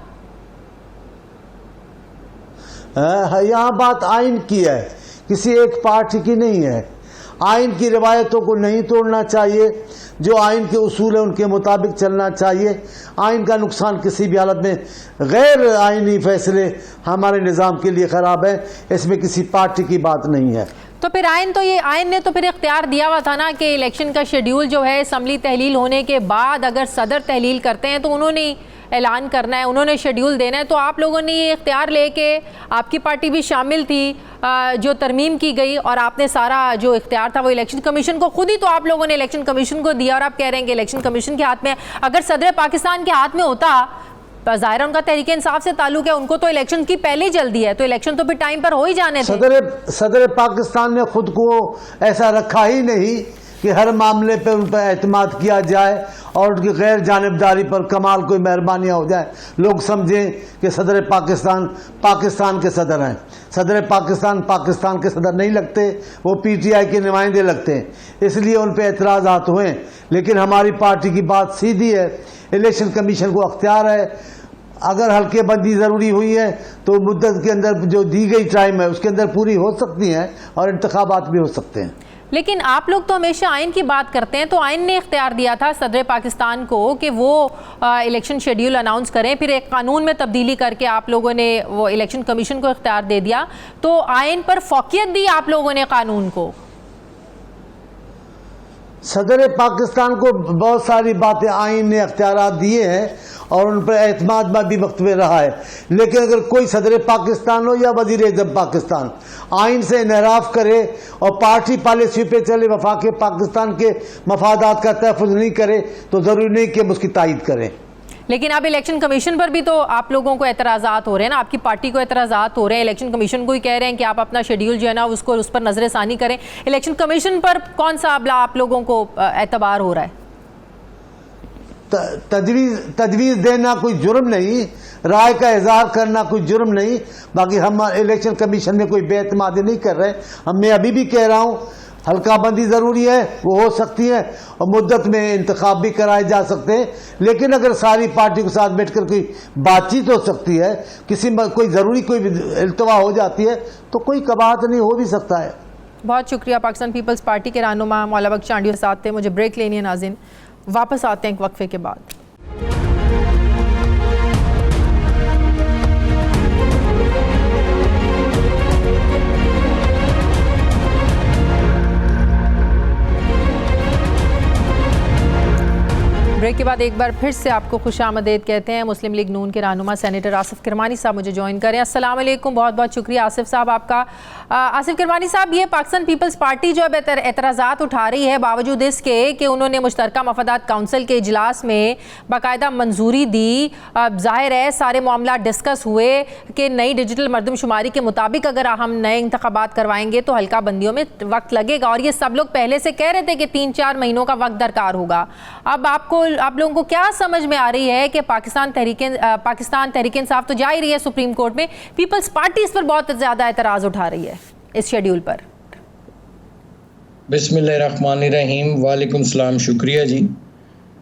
यहाँ बात आइन की है, किसी एक पार्टी की नहीं है। आइन की रिवायतों को नहीं तोड़ना चाहिए, जो आइन के उसूल है उनके मुताबिक चलना चाहिए। आइन का नुकसान किसी भी हालत में, गैर आइनी फैसले हमारे निज़ाम के लिए ख़राब है, इसमें किसी पार्टी की बात नहीं है। तो फिर आइन ने तो फिर इख्तियार दिया हुआ था ना कि इलेक्शन का शेड्यूल जो है असम्बली तहलील होने के बाद अगर सदर तहलील करते हैं तो उन्होंने ऐलान करना है, उन्होंने शेड्यूल देना है। तो आप लोगों ने ये इख्तियार लेके, आपकी पार्टी भी शामिल थी जो तरमीम की गई, और आपने सारा जो इख्तियार था वो इलेक्शन कमीशन को, खुद ही तो आप लोगों ने इलेक्शन कमीशन को दिया, और आप कह रहे हैं कि इलेक्शन कमीशन के हाथ में। अगर सदर पाकिस्तान के हाथ में होता, ज़ाहिर उनका तहरीक इंसाफ से ताल्लुक है, उनको तो इलेक्शन की पहले ही जल्दी है, तो इलेक्शन तो फिर टाइम पर हो ही जाने थे। सदर पाकिस्तान ने खुद को ऐसा रखा ही नहीं कि हर मामले पे उन पर एतमाद किया जाए और उनकी गैर जानिबदारी पर कमाल कोई मेहरबानियाँ हो जाए, लोग समझें कि सदर पाकिस्तान पाकिस्तान के सदर हैं। सदर पाकिस्तान पाकिस्तान के सदर नहीं लगते, वो PTI के नुमाइंदे लगते हैं, इसलिए उन पर एतराज़ात हुए। लेकिन हमारी पार्टी की बात सीधी है, इलेक्शन कमीशन को अख्तियार है, अगर हल्के बंदी ज़रूरी हुई है तो मुद्दत के अंदर जो दी गई टाइम है उसके अंदर पूरी हो सकती हैं और इंतखाबात भी हो सकते हैं। लेकिन आप लोग तो हमेशा आइन की बात करते हैं, तो आइन ने इख्तियार दिया था सदर पाकिस्तान को कि वो इलेक्शन शेड्यूल अनाउंस करें, फिर एक कानून में तब्दीली करके आप लोगों ने वो इलेक्शन कमीशन को इख्तियार दे दिया। तो आइन पर फौकियत दी आप लोगों ने कानून को। सदर पाकिस्तान को बहुत सारी बातें आइन ने अख्तियारात दिए हैं और उन पर एतमाद भी वक्त में रहा है। लेकिन अगर कोई सदर पाकिस्तान हो या वज़ीर आज़म पाकिस्तान आइन से इनहराफ करे और पार्टी पॉलिसी पे चले, वफाक पाकिस्तान के मफादात का तहफ़्फ़ुज़ नहीं करे, तो ज़रूरी नहीं कि हम उसकी तायीद करें। लेकिन अब इलेक्शन कमीशन पर भी तो आप लोगों को एतराज़ात हो रहे हैं ना, आपकी पार्टी को एतराज़ात हो रहे हैं, इलेक्शन कमीशन को ही कह रहे हैं कि आप अपना शेड्यूल जो है ना उसको उस पर नज़र-ए-सानी करें। इलेक्शन कमीशन पर कौन सा आप लोगों को एतबार हो रहा है? तजवीज़ देना कोई जुर्म नहीं, राय का इजहार करना कोई जुर्म नहीं। बाकी हम इलेक्शन कमीशन में कोई बेएतमादी नहीं कर रहे। मैं अभी भी कह रहा हूँ हल्का बंदी ज़रूरी है, वो हो सकती है और मुद्दत में इंतखाब भी कराए जा सकते हैं। लेकिन अगर सारी पार्टी के साथ बैठकर कोई बातचीत हो सकती है, कोई ज़रूरी कोई इल्तवा हो जाती है, तो कोई कबाहत नहीं, हो भी सकता है। बहुत शुक्रिया। पाकिस्तान पीपल्स पार्टी के रहनुमा मौला बख्श चांडियो साथ थे। मुझे ब्रेक लेनी है नाज़रीन, वापस आते हैं एक वक्फे के बाद। ब्रेक के बाद एक बार फिर से आपको खुशामदीद कहते हैं। मुस्लिम लीग नून के रहनुमा सेनेटर आसिफ किरमानी साहब मुझे ज्वाइन करें। अस्सलाम वालेकुम, बहुत बहुत शुक्रिया आसिफ साहब आपका। आसिफ किरमानी साहब, ये पाकिस्तान पीपल्स पार्टी जो अब एतराज़ात उठा रही है बावजूद इसके कि उन्होंने मुश्तरका मफादात काउंसिल के इजलास में बाकायदा मंजूरी दी, ज़ाहिर है सारे मामला डिस्कस हुए कि नई डिजिटल मरदमशुमारी के मुताबिक अगर हम नए इंतखाबात करवाएंगे तो हल्का बंदियों में वक्त लगेगा, और ये सब लोग पहले से कह रहे थे कि 3-4 महीनों का वक्त दरकार होगा। अब आप लोगों को क्या समझ में आ रही है कि पाकिस्तान तहरीक इंसाफ तो जा ही रही है सुप्रीम कोर्ट में, पीपल्स पार्टी इस पर बहुत ज़्यादा एतराज़ उठा रही है इस शेड्यूल पर? बिस्मिल्लाहिर्रहमानिर्रहीम, वालेकुम सलाम, शुक्रिया जी।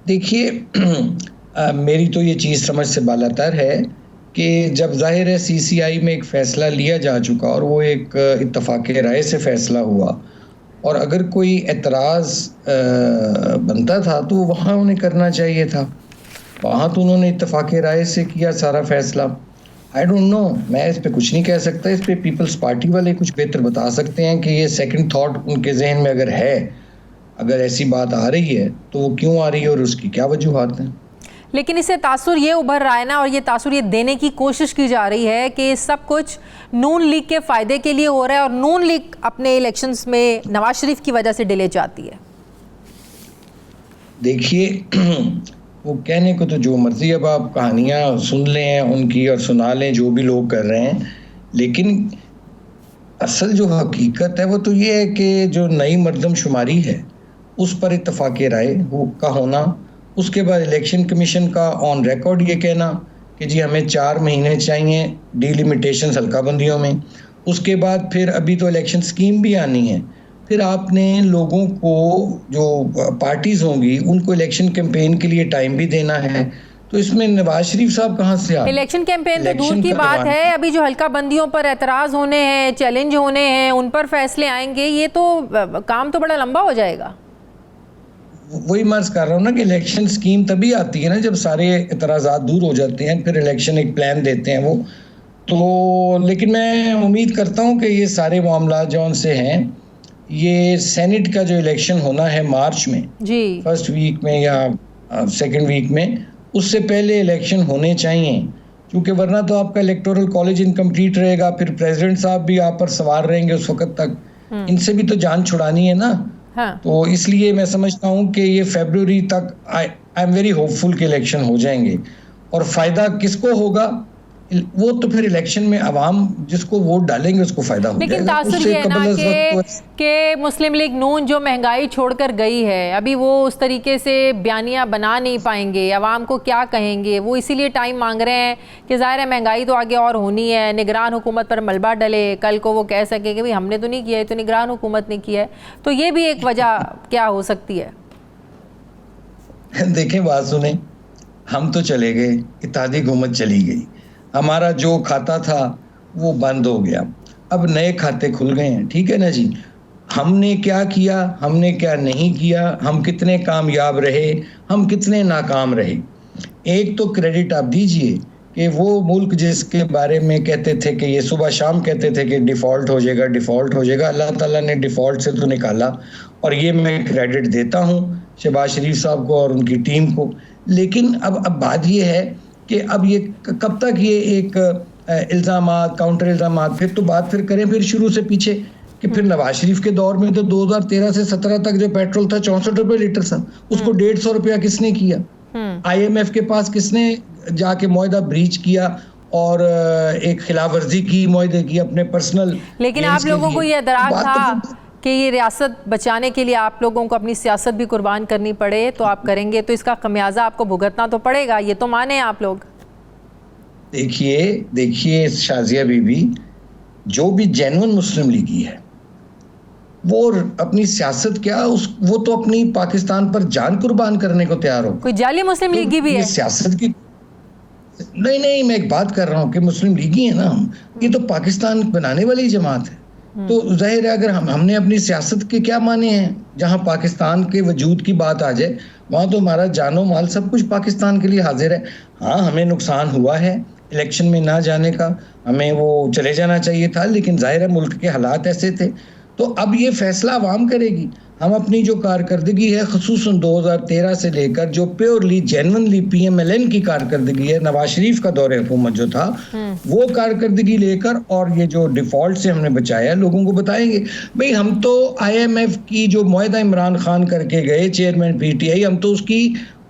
देखिए मेरी तो ये चीज़ समझ से बालातर है कि जब जाहिर है CCI में एक फ़ैसला लिया जा चुका और वो एक इत्तफ़ाक़ राय से फ़ैसला हुआ, और अगर कोई एतराज़ बनता था तो वहाँ उन्हें करना चाहिए था, वहाँ तो उन्होंने इत्तफ़ाक़ राय से किया सारा फ़ैसला। आई डोंट नो, मैं इस पे कुछ नहीं कह सकता, इस पे पीपल्स पार्टी वाले कुछ बेहतर बता सकते हैं कि ये सेकंड थॉट उनके जहन में अगर है, अगर ऐसी बात आ रही है तो वो क्यों आ रही है और उसकी क्या वजूहात हैं। लेकिन इससे तासुर ये उभर रहा है ना, और ये तासुर ये देने की कोशिश की जा रही है कि सब कुछ नून लीग के फ़ायदे के लिए हो रहा है और नून लीग अपने इलेक्शंस में नवाज शरीफ की वजह से डिले चाहती है। देखिए वो कहने को तो जो मर्जी, अब आप कहानियाँ सुन लें उनकी और सुना लें जो भी लोग कर रहे हैं, लेकिन असल जो हकीकत है वो तो ये है कि जो नई मरदमशुमारी है उस पर इत्तफ़ाक़ राय का होना, उसके बाद इलेक्शन कमीशन का ऑन रिकॉर्ड ये कहना कि जी हमें 4 महीने चाहिए डिलिमिटेशन हल्का बंदियों में, उसके बाद फिर अभी तो इलेक्शन स्कीम भी आनी है, फिर आपने लोगों को जो पार्टीज़ होंगी उनको इलेक्शन कैंपेन के लिए टाइम भी देना है, तो इसमें नवाज शरीफ साहब कहाँ से आ? इलेक्शन कैंपेन तो दूर की बात है, अभी जो हल्का बंदियों पर एतराज़ होने हैं, चैलेंज होने हैं, उन पर फैसले आएंगे, ये तो काम तो बड़ा लंबा हो जाएगा। वही मैं कर रहा हूँ ना कि इलेक्शन स्कीम तभी आती है ना जब सारे एतराज़ात दूर हो जाते हैं, फिर इलेक्शन एक प्लान देते हैं वो तो। लेकिन मैं उम्मीद करता हूँ कि ये सारे मामला जो उनसे हैं ये सेनेट का जो इलेक्शन होना है मार्च में, जी, फर्स्ट वीक में या सेकंड वीक में, उससे पहले इलेक्शन होने चाहिए, क्योंकि वरना तो आपका इलेक्टोरल कॉलेज इनकम्प्लीट रहेगा, फिर प्रेसिडेंट साहब भी आप पर सवार रहेंगे उस वक्त तक, इनसे भी तो जान छुड़ानी है ना। हाँ। तो इसलिए मैं समझता हूँ कि ये फरवरी तक आई एम वेरी होपफुल कि इलेक्शन हो जाएंगे। और फायदा किसको होगा, वो तो फिर इलेक्शन में अवाम जिसको वोट डालेंगे उसको फायदा हो लेकिन जाएगा। तासुर ये है ना कि मुस्लिम लीग नून जो महंगाई छोड़कर गई है, अभी वो उस तरीके से बयानियां बना नहीं पाएंगे, अवाम को क्या कहेंगे, वो इसीलिए टाइम मांग रहे हैं कि ज़ाहिर है महंगाई तो आगे और होनी है, निगरान हुकूमत पर मलबा डले, कल को वो कह सके कि भाई हमने तो नहीं किया है, तो निगरान हुकूमत ने किया है। तो ये भी एक वजह क्या हो सकती है? देखें, बात सुने, हम तो चले गए, इत्तेहादी हुकूमत चली गई, हमारा जो खाता था वो बंद हो गया, अब नए खाते खुल गए हैं, ठीक है ना जी। हमने क्या किया, हमने क्या नहीं किया, हम कितने कामयाब रहे, हम कितने नाकाम रहे। एक तो क्रेडिट आप दीजिए कि वो मुल्क जिसके बारे में कहते थे कि ये सुबह शाम कहते थे कि डिफ़ॉल्ट हो जाएगा, डिफ़ॉल्ट हो जाएगा, अल्लाह ताला ने डिफ़ॉल्ट से तो निकाला, और ये मैं क्रेडिट देता हूँ शहबाज शरीफ साहब को और उनकी टीम को। लेकिन अब बात ये है कि अब ये कब तक ये एक इल्ज़ामात, काउंटर इल्ज़ामात, फिर तो बात फिर करें फिर शुरू से पीछे कि फिर नवाज शरीफ के दौर में तो 2013 से 17 तक जो पेट्रोल था 64 रुपये लीटर था, उसको 150 रुपया किसने किया? IMF के पास किसने जाके मुआहदा ब्रीच किया और एक खिलाफ वर्जी की, मुआहदे की अपने पर्सनल। लेकिन आप लोगों को ये एतराज़ था कि ये रियासत बचाने के लिए आप लोगों को अपनी सियासत भी कुर्बान करनी पड़े तो आप करेंगे, तो इसका खमियाजा आपको भुगतना तो पड़ेगा, ये तो माने आप लोग। देखिए शाजिया बीबी, जो भी जेन्युइन मुस्लिम लीगी है वो अपनी सियासत क्या वो तो अपनी पाकिस्तान पर जान कुर्बान करने को तैयार हो। कोई जाली मुस्लिम लीगी भी है सियासत की? नहीं, मैं एक बात कर रहा हूँ कि मुस्लिम लीगी है ना, ये तो पाकिस्तान बनाने वाली जमात है। तो जाहिर है अगर हमने अपनी सियासत के क्या माने हैं, जहां पाकिस्तान के वजूद की बात आ जाए वहां तो हमारा जानो माल सब कुछ पाकिस्तान के लिए हाजिर है। हाँ, हमें नुकसान हुआ है इलेक्शन में ना जाने का, हमें वो चले जाना चाहिए था, लेकिन जाहिर है मुल्क के हालात ऐसे थे। तो अब ये फैसला अवाम करेगी। हम अपनी जो कारकर्दगी है ख़ुसूसन 2013 से लेकर जो प्योरली जेन्युइनली PMLN की कारकर्दगी है, नवाज शरीफ का दौरे हुकूमत जो था वो कारकर्दगी लेकर और ये जो डिफ़ॉल्ट से हमने बचाया लोगों को बताएंगे। भाई हम तो IMF की जो मुआहदा इमरान खान करके गए चेयरमैन PTI, हम तो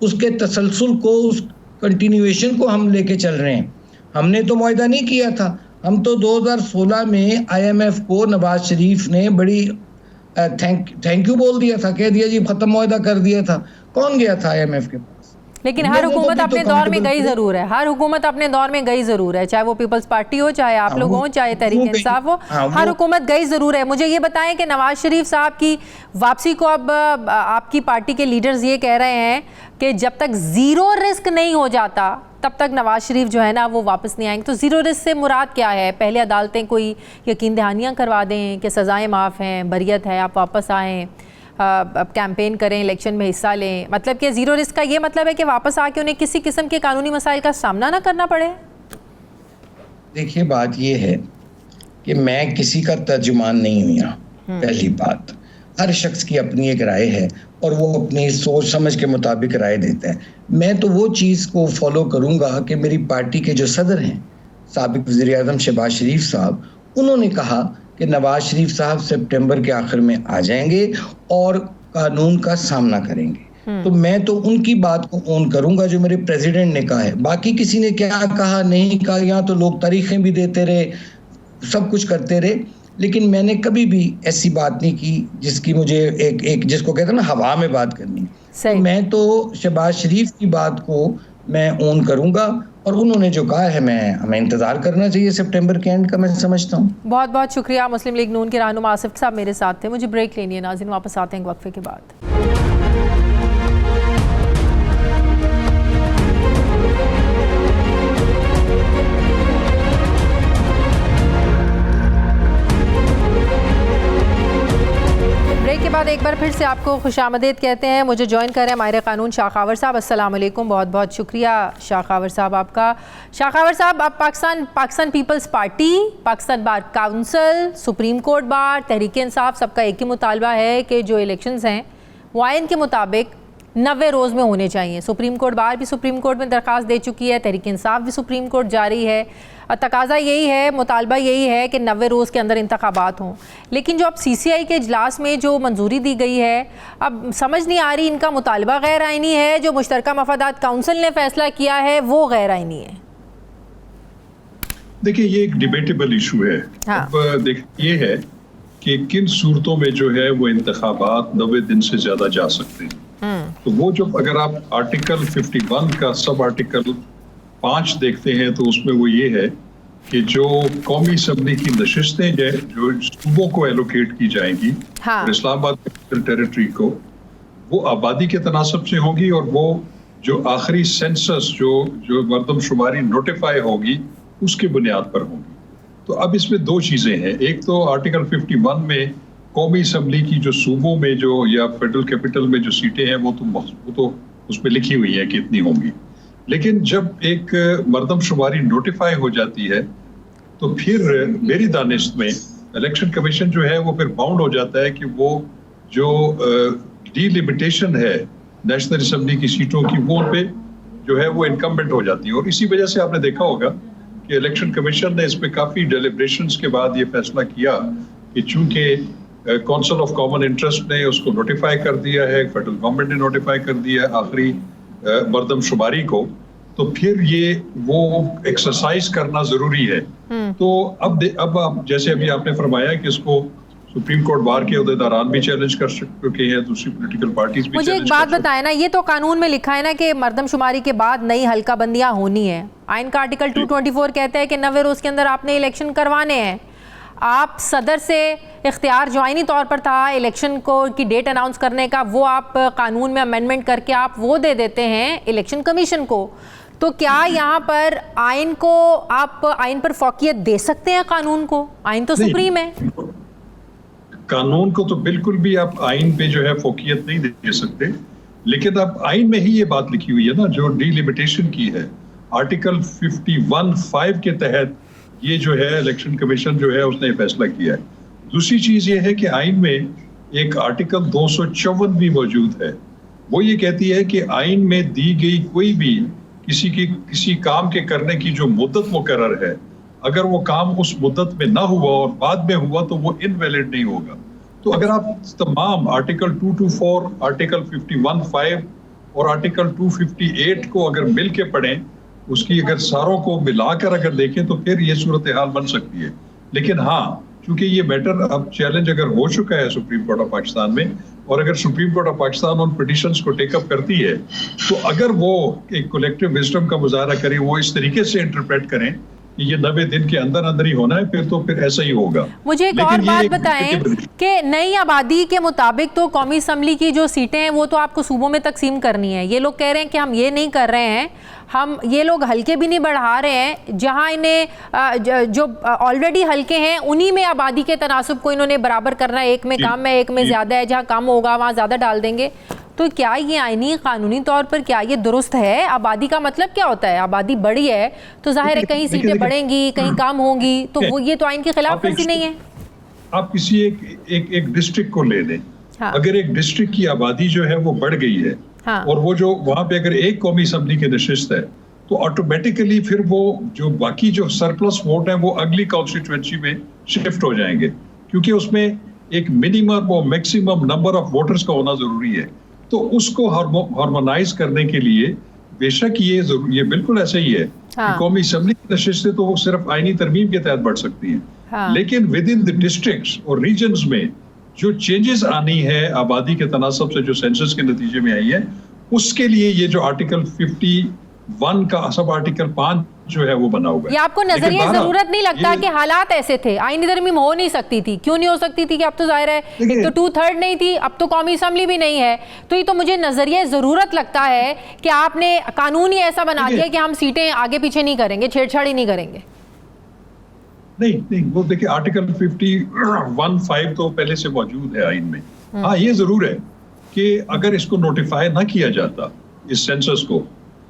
उसके तसलसल को, उस कंटिन्यूएशन को हम लेके चल रहे हैं। हमने तो मुआहदा नहीं किया था, हम तो 2016 में IMF को नवाज शरीफ ने बड़ी थैंक यू बोल दिया था, कह दिया जी खत्म मुआहदा कर दिया था। कौन गया था IMF के पास? लेकिन हर हुकूमत अपने दौर में गई जरूर है, हर हुकूमत अपने दौर में गई जरूर है, चाहे वो पीपल्स पार्टी हो, चाहे आप लोग हो, चाहे तहरीक इंसाफ हो, हर हुकूमत गई जरूर है। मुझे ये बताएं कि नवाज शरीफ साहब की वापसी को अब आपकी पार्टी के लीडर्स ये कह रहे हैं कि जब तक जीरो रिस्क नहीं हो जाता तब तक नवाज शरीफ जो है ना वो वापस नहीं आएंगे। तो जीरो रिस्क से मुराद क्या है? पहले अदालतें कोई यकीन दहानियाँ करवा दें कि सज़ाएँ माफ़ हैं, बरियत है, आप वापस आएँ, अब कैंपेन करें, इलेक्शन में हिस्सा लें, मतलब कि जीरो रिस्क का ये मतलब है कि वापस आके उन्हें किसी किस्म के कानूनी मसाइल का सामना ना करना पड़े? देखिए बात ये है कि मैं किसी का तर्जुमान नहीं हूँ यहाँ। पहली बात, हर शख्स की अपनी एक राय है और वो अपनी सोच समझ के मुताबिक राय देता है। मैं तो वो चीज़ को फॉलो करूँगा कि मेरी पार्टी के जो सदर हैं साबिक वज़ीर-ए-आज़म शहबाज शरीफ साहब, उन्होंने कहा कि नवाज शरीफ साहब सितंबर के आखिर में आ जाएंगे और कानून का सामना करेंगे। तो मैं तो उनकी बात को ऑन करूंगा जो मेरे प्रेसिडेंट ने कहा है। बाकी किसी ने क्या कहा नहीं कहा, यहाँ तो लोग तारीखें भी देते रहे, सब कुछ करते रहे, लेकिन मैंने कभी भी ऐसी बात नहीं की जिसकी मुझे एक जिसको कहते हैं ना हवा में बात करनी। मैं तो शहबाज शरीफ की बात को मैं ऑन करूंगा और उन्होंने जो कहा है हमें इंतजार करना चाहिए सितंबर के एंड का, मैं समझता हूँ। बहुत बहुत शुक्रिया। मुस्लिम लीग नून के रहनुमा आसिफ साहब मेरे साथ थे। मुझे ब्रेक लेनी है नाज़रीन, वापस आते हैं वक्फे के बाद। बाद एक बार फिर से आपको खुशामदीद कहते हैं। मुझे ज्वाइन करें माहिर कानून शाखावर साहब। अस्सलाम वालेकुम, बहुत बहुत शुक्रिया शाखावर साहब आपका। शाखावर साहब, अब Pakistan peoples party, Pakistan bar council, supreme court bar, Tehreek Insaf, सबका एक ही मुतालबा है कि जो इलेक्शंस हैं वो आइन के मुताबिक 90 रोज़ में होने चाहिए। सुप्रीम कोर्ट बार भी सुप्रीम कोर्ट में दरख्वास्त दे चुकी है, तहरीक इंसाफ भी सुप्रीम कोर्ट जारी है। तकाजा यही है, मुतालबा यही है कि 90 रोज़ के अंदर इंतखाबात हों। लेकिन जो अब CCI के इजलास में जो मंजूरी दी गई है, अब समझ नहीं आ रही इनका मुतालबा गैर आइनी है, जो मुश्तरका मफादात काउंसिल ने फैसला किया है वो गैर आइनी है। देखिए, ये एक डिबेटेबल इशू है। हाँ। अब ये है कि किन सूरतों में जो है वो इंतखाबात 90 दिन से ज्यादा जा सकते हैं। तो वो जो अगर आप आर्टिकल 51 का सब आर्टिकल 5 देखते हैं तो उसमें वो ये है कि जो कौमी असम्बली की नशिस्तें जो सूबों को एलोकेट की जाएंगी, हाँ। और इस्लामाबाद टेरिटरी को, वो आबादी के तनासब से होंगी, और वो जो आखिरी सेंसस जो मरदमशुमारी नोटिफाई होगी उसके बुनियाद पर होगी। तो अब इसमें दो चीजें हैं। एक तो आर्टिकल 51 में कौमी असम्बली की जो सूबों में जो या फेडरल कैपिटल में जो सीटें हैं वो तो उसमें लिखी हुई है कि इतनी होंगी। लेकिन जब एक मरदमशुमारी नोटिफाई हो जाती है तो फिर मेरी दानिश में इलेक्शन कमीशन जो है वो फिर बाउंड हो जाता है कि वो जो डिलिमिटेशन है नेशनल असम्बली की सीटों की, वो उन पे जो है वो इनकम्बेंट हो जाती है। और इसी वजह से आपने देखा होगा कि इलेक्शन कमीशन ने इस पे काफी डेलिब्रेशंस के बाद ये फैसला किया कि चूंकि काउंसिल ऑफ कॉमन इंटरेस्ट ने उसको नोटिफाई कर दिया है, फेडरल गवर्नमेंट ने नोटिफाई कर दिया है आखिरी मरदमशुमारी को, तो फिर ये वो एक्सरसाइज करना जरूरी है। तो अब आप जैसे अभी आपने फरमाया कि इसको सुप्रीम कोर्ट बार के अहदेदारान भी चैलेंज कर चुके हैं, दूसरी पॉलिटिकल पार्टीज भी। मुझे एक बात बताएं ना, ये तो कानून में लिखा है ना कि मरदमशुमारी के बाद नई हल्का बंदियां होनी है। आइन का आर्टिकल 224 कहता है कि 90 रोज के अंदर आपने इलेक्शन करवाने हैं। आप सदर से इख्तियार जो आइनी तौर पर था इलेक्शन को की डेट अनाउंस करने का, वो आप कानून में अमेंडमेंट करके आप वो दे देते हैं इलेक्शन कमीशन को। तो क्या यहाँ पर आइन को आप आइन पर फौकियत दे सकते हैं? कानून को, आइन तो सुप्रीम है। कानून को तो बिल्कुल भी आप आइन पे जो है फोकियत नहीं दे सकते, लेकिन अब आइन में ही ये बात लिखी हुई है ना जो डिलिमिटेशन की है। आर्टिकल 51(5) के तहत ये जो है इलेक्शन कमीशन जो है उसने फैसला किया है। दूसरी चीज ये है कि आइन में एक आर्टिकल 254 भी मौजूद है। वो ये कहती है कि आइन में दी गई कोई भी किसी काम के करने की जो मुद्दत मुकर्रर है, अगर वो काम उस मुद्दत में ना हुआ और बाद में हुआ तो वो इनवैलिड नहीं होगा। तो अगर आप तमाम आर्टिकल 224, आर्टिकल 51(5) और आर्टिकल 258 को अगर मिल के पढ़ें, उसकी अगर सारों को मिलाकर अगर देखें तो फिर ये सूरत हाल बन सकती है। लेकिन हाँ, चूंकि ये मैटर अब चैलेंज अगर हो चुका है सुप्रीम कोर्ट ऑफ पाकिस्तान में, और अगर सुप्रीम कोर्ट ऑफ पाकिस्तान उन पिटिशंस को टेकअप करती है, तो अगर वो एक कलेक्टिव विजडम का मुजाहरा करें, वो इस तरीके से इंटरप्रेट करें कि ये 90 दिन के अंदर ही होना है, फिर ऐसा ही होगा। मुझे एक और बात बताएं कि नई आबादी के मुताबिक तो कौमी असम्बली की जो सीटें हैं वो तो आपको सूबों में तकसीम करनी है। ये लोग कह रहे हैं कि हम ये नहीं कर रहे हैं, हम ये लोग हल्के भी नहीं बढ़ा रहे हैं। जहां इन्हें जो ऑलरेडी हल्के हैं उन्हीं में आबादी के तनासुब को इन्होंने बराबर करना है, एक में कम है एक में ज़्यादा है, जहाँ कम होगा वहाँ ज़्यादा डाल देंगे। तो क्या ये आईनी कानूनी तौर पर क्या ये दुरुस्त है? आबादी का मतलब क्या होता है? आबादी बड़ी है तो जाहिर है कहीं सीटें बढ़ेंगी, कहीं कम होंगी, तो वो ये तो आइन की खिलाफ वर्जी नहीं है। आप किसी एक डिस्ट्रिक्ट को ले लें। हाँ। अगर एक डिस्ट्रिक्ट की आबादी जो है वो बढ़ गई है, हाँ। और वो जो वहां पे अगर एक कौमी असम्बली की नशिस्त है, तो ऑटोमेटिकली फिर वो जो बाकी जो सरप्लस वोट है वो अगली कॉन्स्टिट्यूएंसी में शिफ्ट हो जाएंगे, क्योंकि उसमें एक मिनिमम और मैक्सिमम नंबर ऑफ वोटर्स का होना जरूरी है। तो उसको हार्मोनाइज करने के लिए बेशक ये बिल्कुल ऐसा ही है। हाँ। कौमी असम्बली की नशिस्तें तो वो सिर्फ आईनी तरमीम के तहत बढ़ सकती हैं। हाँ। लेकिन विद इन द डिस्ट्रिक्ट्स और रीजन्स में जो चेंजेस आनी है आबादी के तनासब से जो सेंसस के नतीजे में आई है, उसके लिए ये जो आर्टिकल 51 का सब आर्टिकल 5 जो है वो बना हुआ है। ये आपको नजरिए जरूरत नहीं लगता कि हालात ऐसे थे, आईनी तरमीम हो नहीं सकती थी? क्यों नहीं हो सकती थी कि अब तो जाहिर है एक तो 2/3 नहीं थी, अब तो कौमी असम्बली भी नहीं है। तो ये तो मुझे नजरिए जरूरत लगता है कि आपने कानून ही ऐसा बना दिया कि हम सीटें आगे पीछे नहीं करेंगे, छेड़छाड़ी नहीं करेंगे। नहीं, वो देखिए आर्टिकल 51(5) तो पहले से मौजूद है आइन में, हाँ, ये जरूर है कि अगर इसको नोटिफाई ना किया जाता, इस सेंसस को,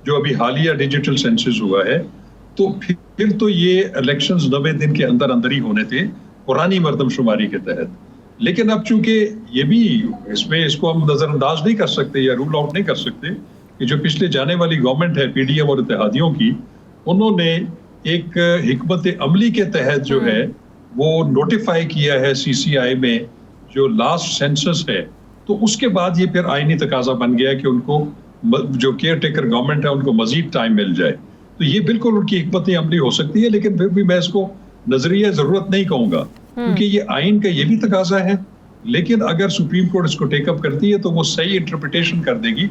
जो अभी हालिया डिजिटल सेंसस हुआ है, तो फिर तो ये इलेक्शंस 90 दिन के अंदर अंदर ही होने थे पुरानी मर्दमशुमारी के तहत। लेकिन अब चूंकि ये भी इसमें इसको हम नजरअंदाज नहीं कर सकते या रूल आउट नहीं कर सकते कि जो पिछले जाने वाली गवर्नमेंट है पीडीएम और इत्तेहादियों की, उन्होंने एक हिकमत अमली के तहत जो है वो नोटिफाई किया है सीसीआई में जो लास्ट सेंसस है, तो उसके बाद ये फिर आईनी तकाजा बन गया कि उनको जो केयर टेकर गवर्नमेंट है उनको मजीद टाइम मिल जाए। तो ये बिल्कुल उनकी हिकमत अमली हो सकती है, लेकिन फिर भी मैं इसको नजरिया जरूरत नहीं कहूंगा, क्योंकि ये आइन का ये भी तकाजा है। लेकिन अगर सुप्रीम कोर्ट इसको टेकअप करती है तो वो सही इंटरप्रिटेशन कर देगी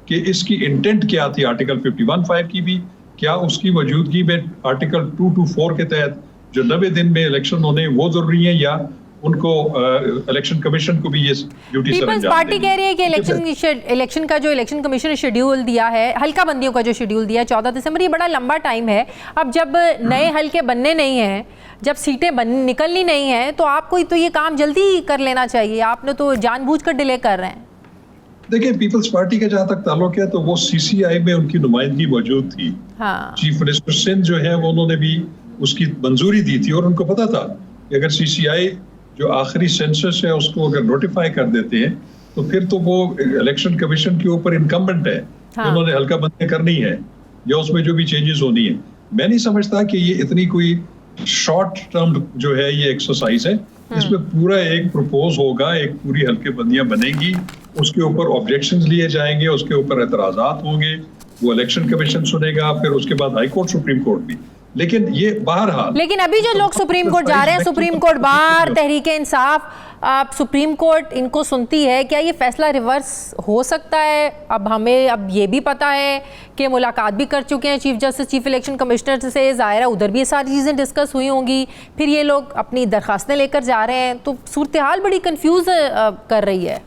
कि इसकी इंटेंट क्या थी आर्टिकल 51(5) की भी, क्या उसकी मौजूदगी में आर्टिकल 224 के तहत जो 90 दिन में इलेक्शन होने वो जरूरी है, या उनको इलेक्शन कमीशन को भी ये ड्यूटी सर पीपल्स पार्टी कह रही है कि इलेक्शन का जो इलेक्शन कमीशन ने शेड्यूल दिया है, हल्का बंदियों का जो शेड्यूल दिया है 14 दिसंबर, ये बड़ा लंबा टाइम है। अब जब नए हल्के बनने नहीं हैं, जब सीटें निकलनी नहीं है, तो आपको तो ये काम जल्दी कर लेना चाहिए। आपने तो जानबूझकर डिले कर रहे हैं। देखिए, पीपल्स पार्टी का जहां तक ताल्लुक है तो वो सीसीआई में उनकी नुमाइंदगी मौजूद थी। हाँ। चीफ मिनिस्टर सिंध जो है वो उन्होंने भी उसकी मंजूरी दी थी, और उनको पता था कि अगर सीसीआई जो आखिरी सेंसस है उसको अगर नोटिफाई कर देते हैं तो फिर तो वो इलेक्शन कमीशन के ऊपर इनकम्बेंट है। हाँ। उन्होंने हल्का बंदी करनी है या उसमें जो भी चेंजेस होनी है। मैं नहीं समझता कि ये इतनी कोई शॉर्ट टर्म जो है ये एक्सरसाइज है। इसमें पूरा एक प्रपोज होगा, एक पूरी हल्के बंदियां बनेगी, उसके ऊपर ऑब्जेक्शंस लिए जाएंगे, उसके ऊपर एतराजात होंगे, वो इलेक्शन कमीशन सुनेगा, फिर उसके बाद हाई कोर्ट, सुप्रीम कोर्ट भी। लेकिन ये बहरहाल, लेकिन अभी जो लोग सुप्रीम कोर्ट जा रहे हैं, सुप्रीम कोर्ट बार, तहरीक इंसाफ, आप सुप्रीम कोर्ट इनको सुनती है, क्या ये फैसला रिवर्स हो सकता है? अब हमें अब ये भी पता है कि मुलाकात भी कर चुके हैं chief justice, chief election commissioner से, ज़ाहिर है उधर भी ये सारी चीज़ें डिस्कस हुई होंगी, फिर ये लोग अपनी दरखास्तें लेकर जा रहे हैं, तो सूरत हाल बड़ी कंफ्यूज कर रही है।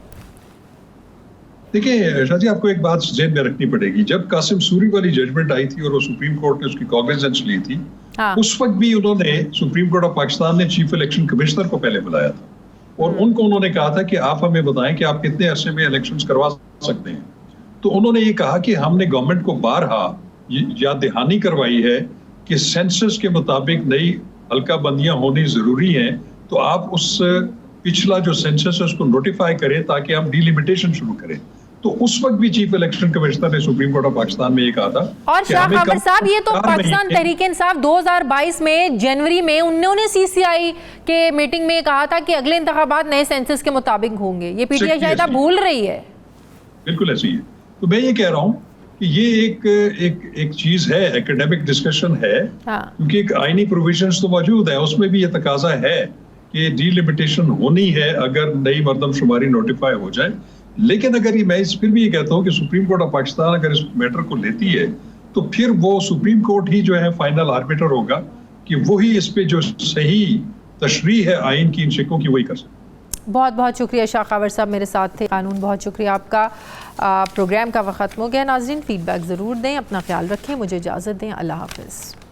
देखिए शाह जी, आपको एक बात ज़हन में रखनी पड़ेगी। जब कासिम सूरी वाली जजमेंट आई थी और वो सुप्रीम कोर्ट ने उसकी कॉग्निजेंस ली थी, हाँ। उस वक्त भी उन्होंने, सुप्रीम कोर्ट ऑफ पाकिस्तान ने चीफ इलेक्शन कमिश्नर को पहले बुलाया था और उनको उन्होंने कहा था कि आप हमें बताएं कि आप कितने अरसे में इलेक्शंस करवा सकते हैं। तो उन्होंने ये कहा कि हमने गवर्नमेंट को बारहा याद दहानी करवाई है कि सेंसस के मुताबिक नई हल्का बंदियां होनी जरूरी हैं, तो आप उस पिछला जो सेंसस है उसको नोटिफाई करें ताकि हम डीलिमिटेशन शुरू करें। तो उस वक्त भी चीफ इलेक्शन कमिश्नर ने सुप्रीम कोर्ट ऑफ पाकिस्तान में ये कहा था। और शाह खबर साहब, ये तो पाकिस्तान तहरीक इंसाफ 2022 में जनवरी में उन्होंने सीसीआई के मीटिंग में कहा था कि अगले इंतखाबात नए सेंसस के मुताबिक होंगे। ये पीटीआई शायद आप भूल रही है। बिल्कुल ऐसी है। तो मैं ये कह रहा हूँ कि ये एक चीज है, एकेडमिक डिस्कशन है, क्योंकि एक आईनी प्रोविजंस तो मौजूद है, उसमें भी ये तकाजा है कि डीलिमिटेशन होनी है अगर नई मर्दमशुमारी नोटिफाई हो जाए। लेकिन अगर ये, मैं फिर भी ये कहता हूँ कि सुप्रीम कोर्ट ऑफ पाकिस्तान अगर इस मैटर को लेती है तो फिर वो सुप्रीम कोर्ट ही जो है फाइनल आर्बिटर होगा कि वही इस पे जो सही तशरीह है आइन की, इन शिकों की, वही कर सकते। बहुत बहुत शुक्रिया शाह खबर साहब, मेरे साथ थे। कानून, बहुत शुक्रिया आपका। प्रोग्राम का वक्त खत्म हो गया। नाज़रीन, फीडबैक ज़रूर दें, अपना ख्याल रखें, मुझे इजाज़त दें। अल्लाह हाफ़िज़।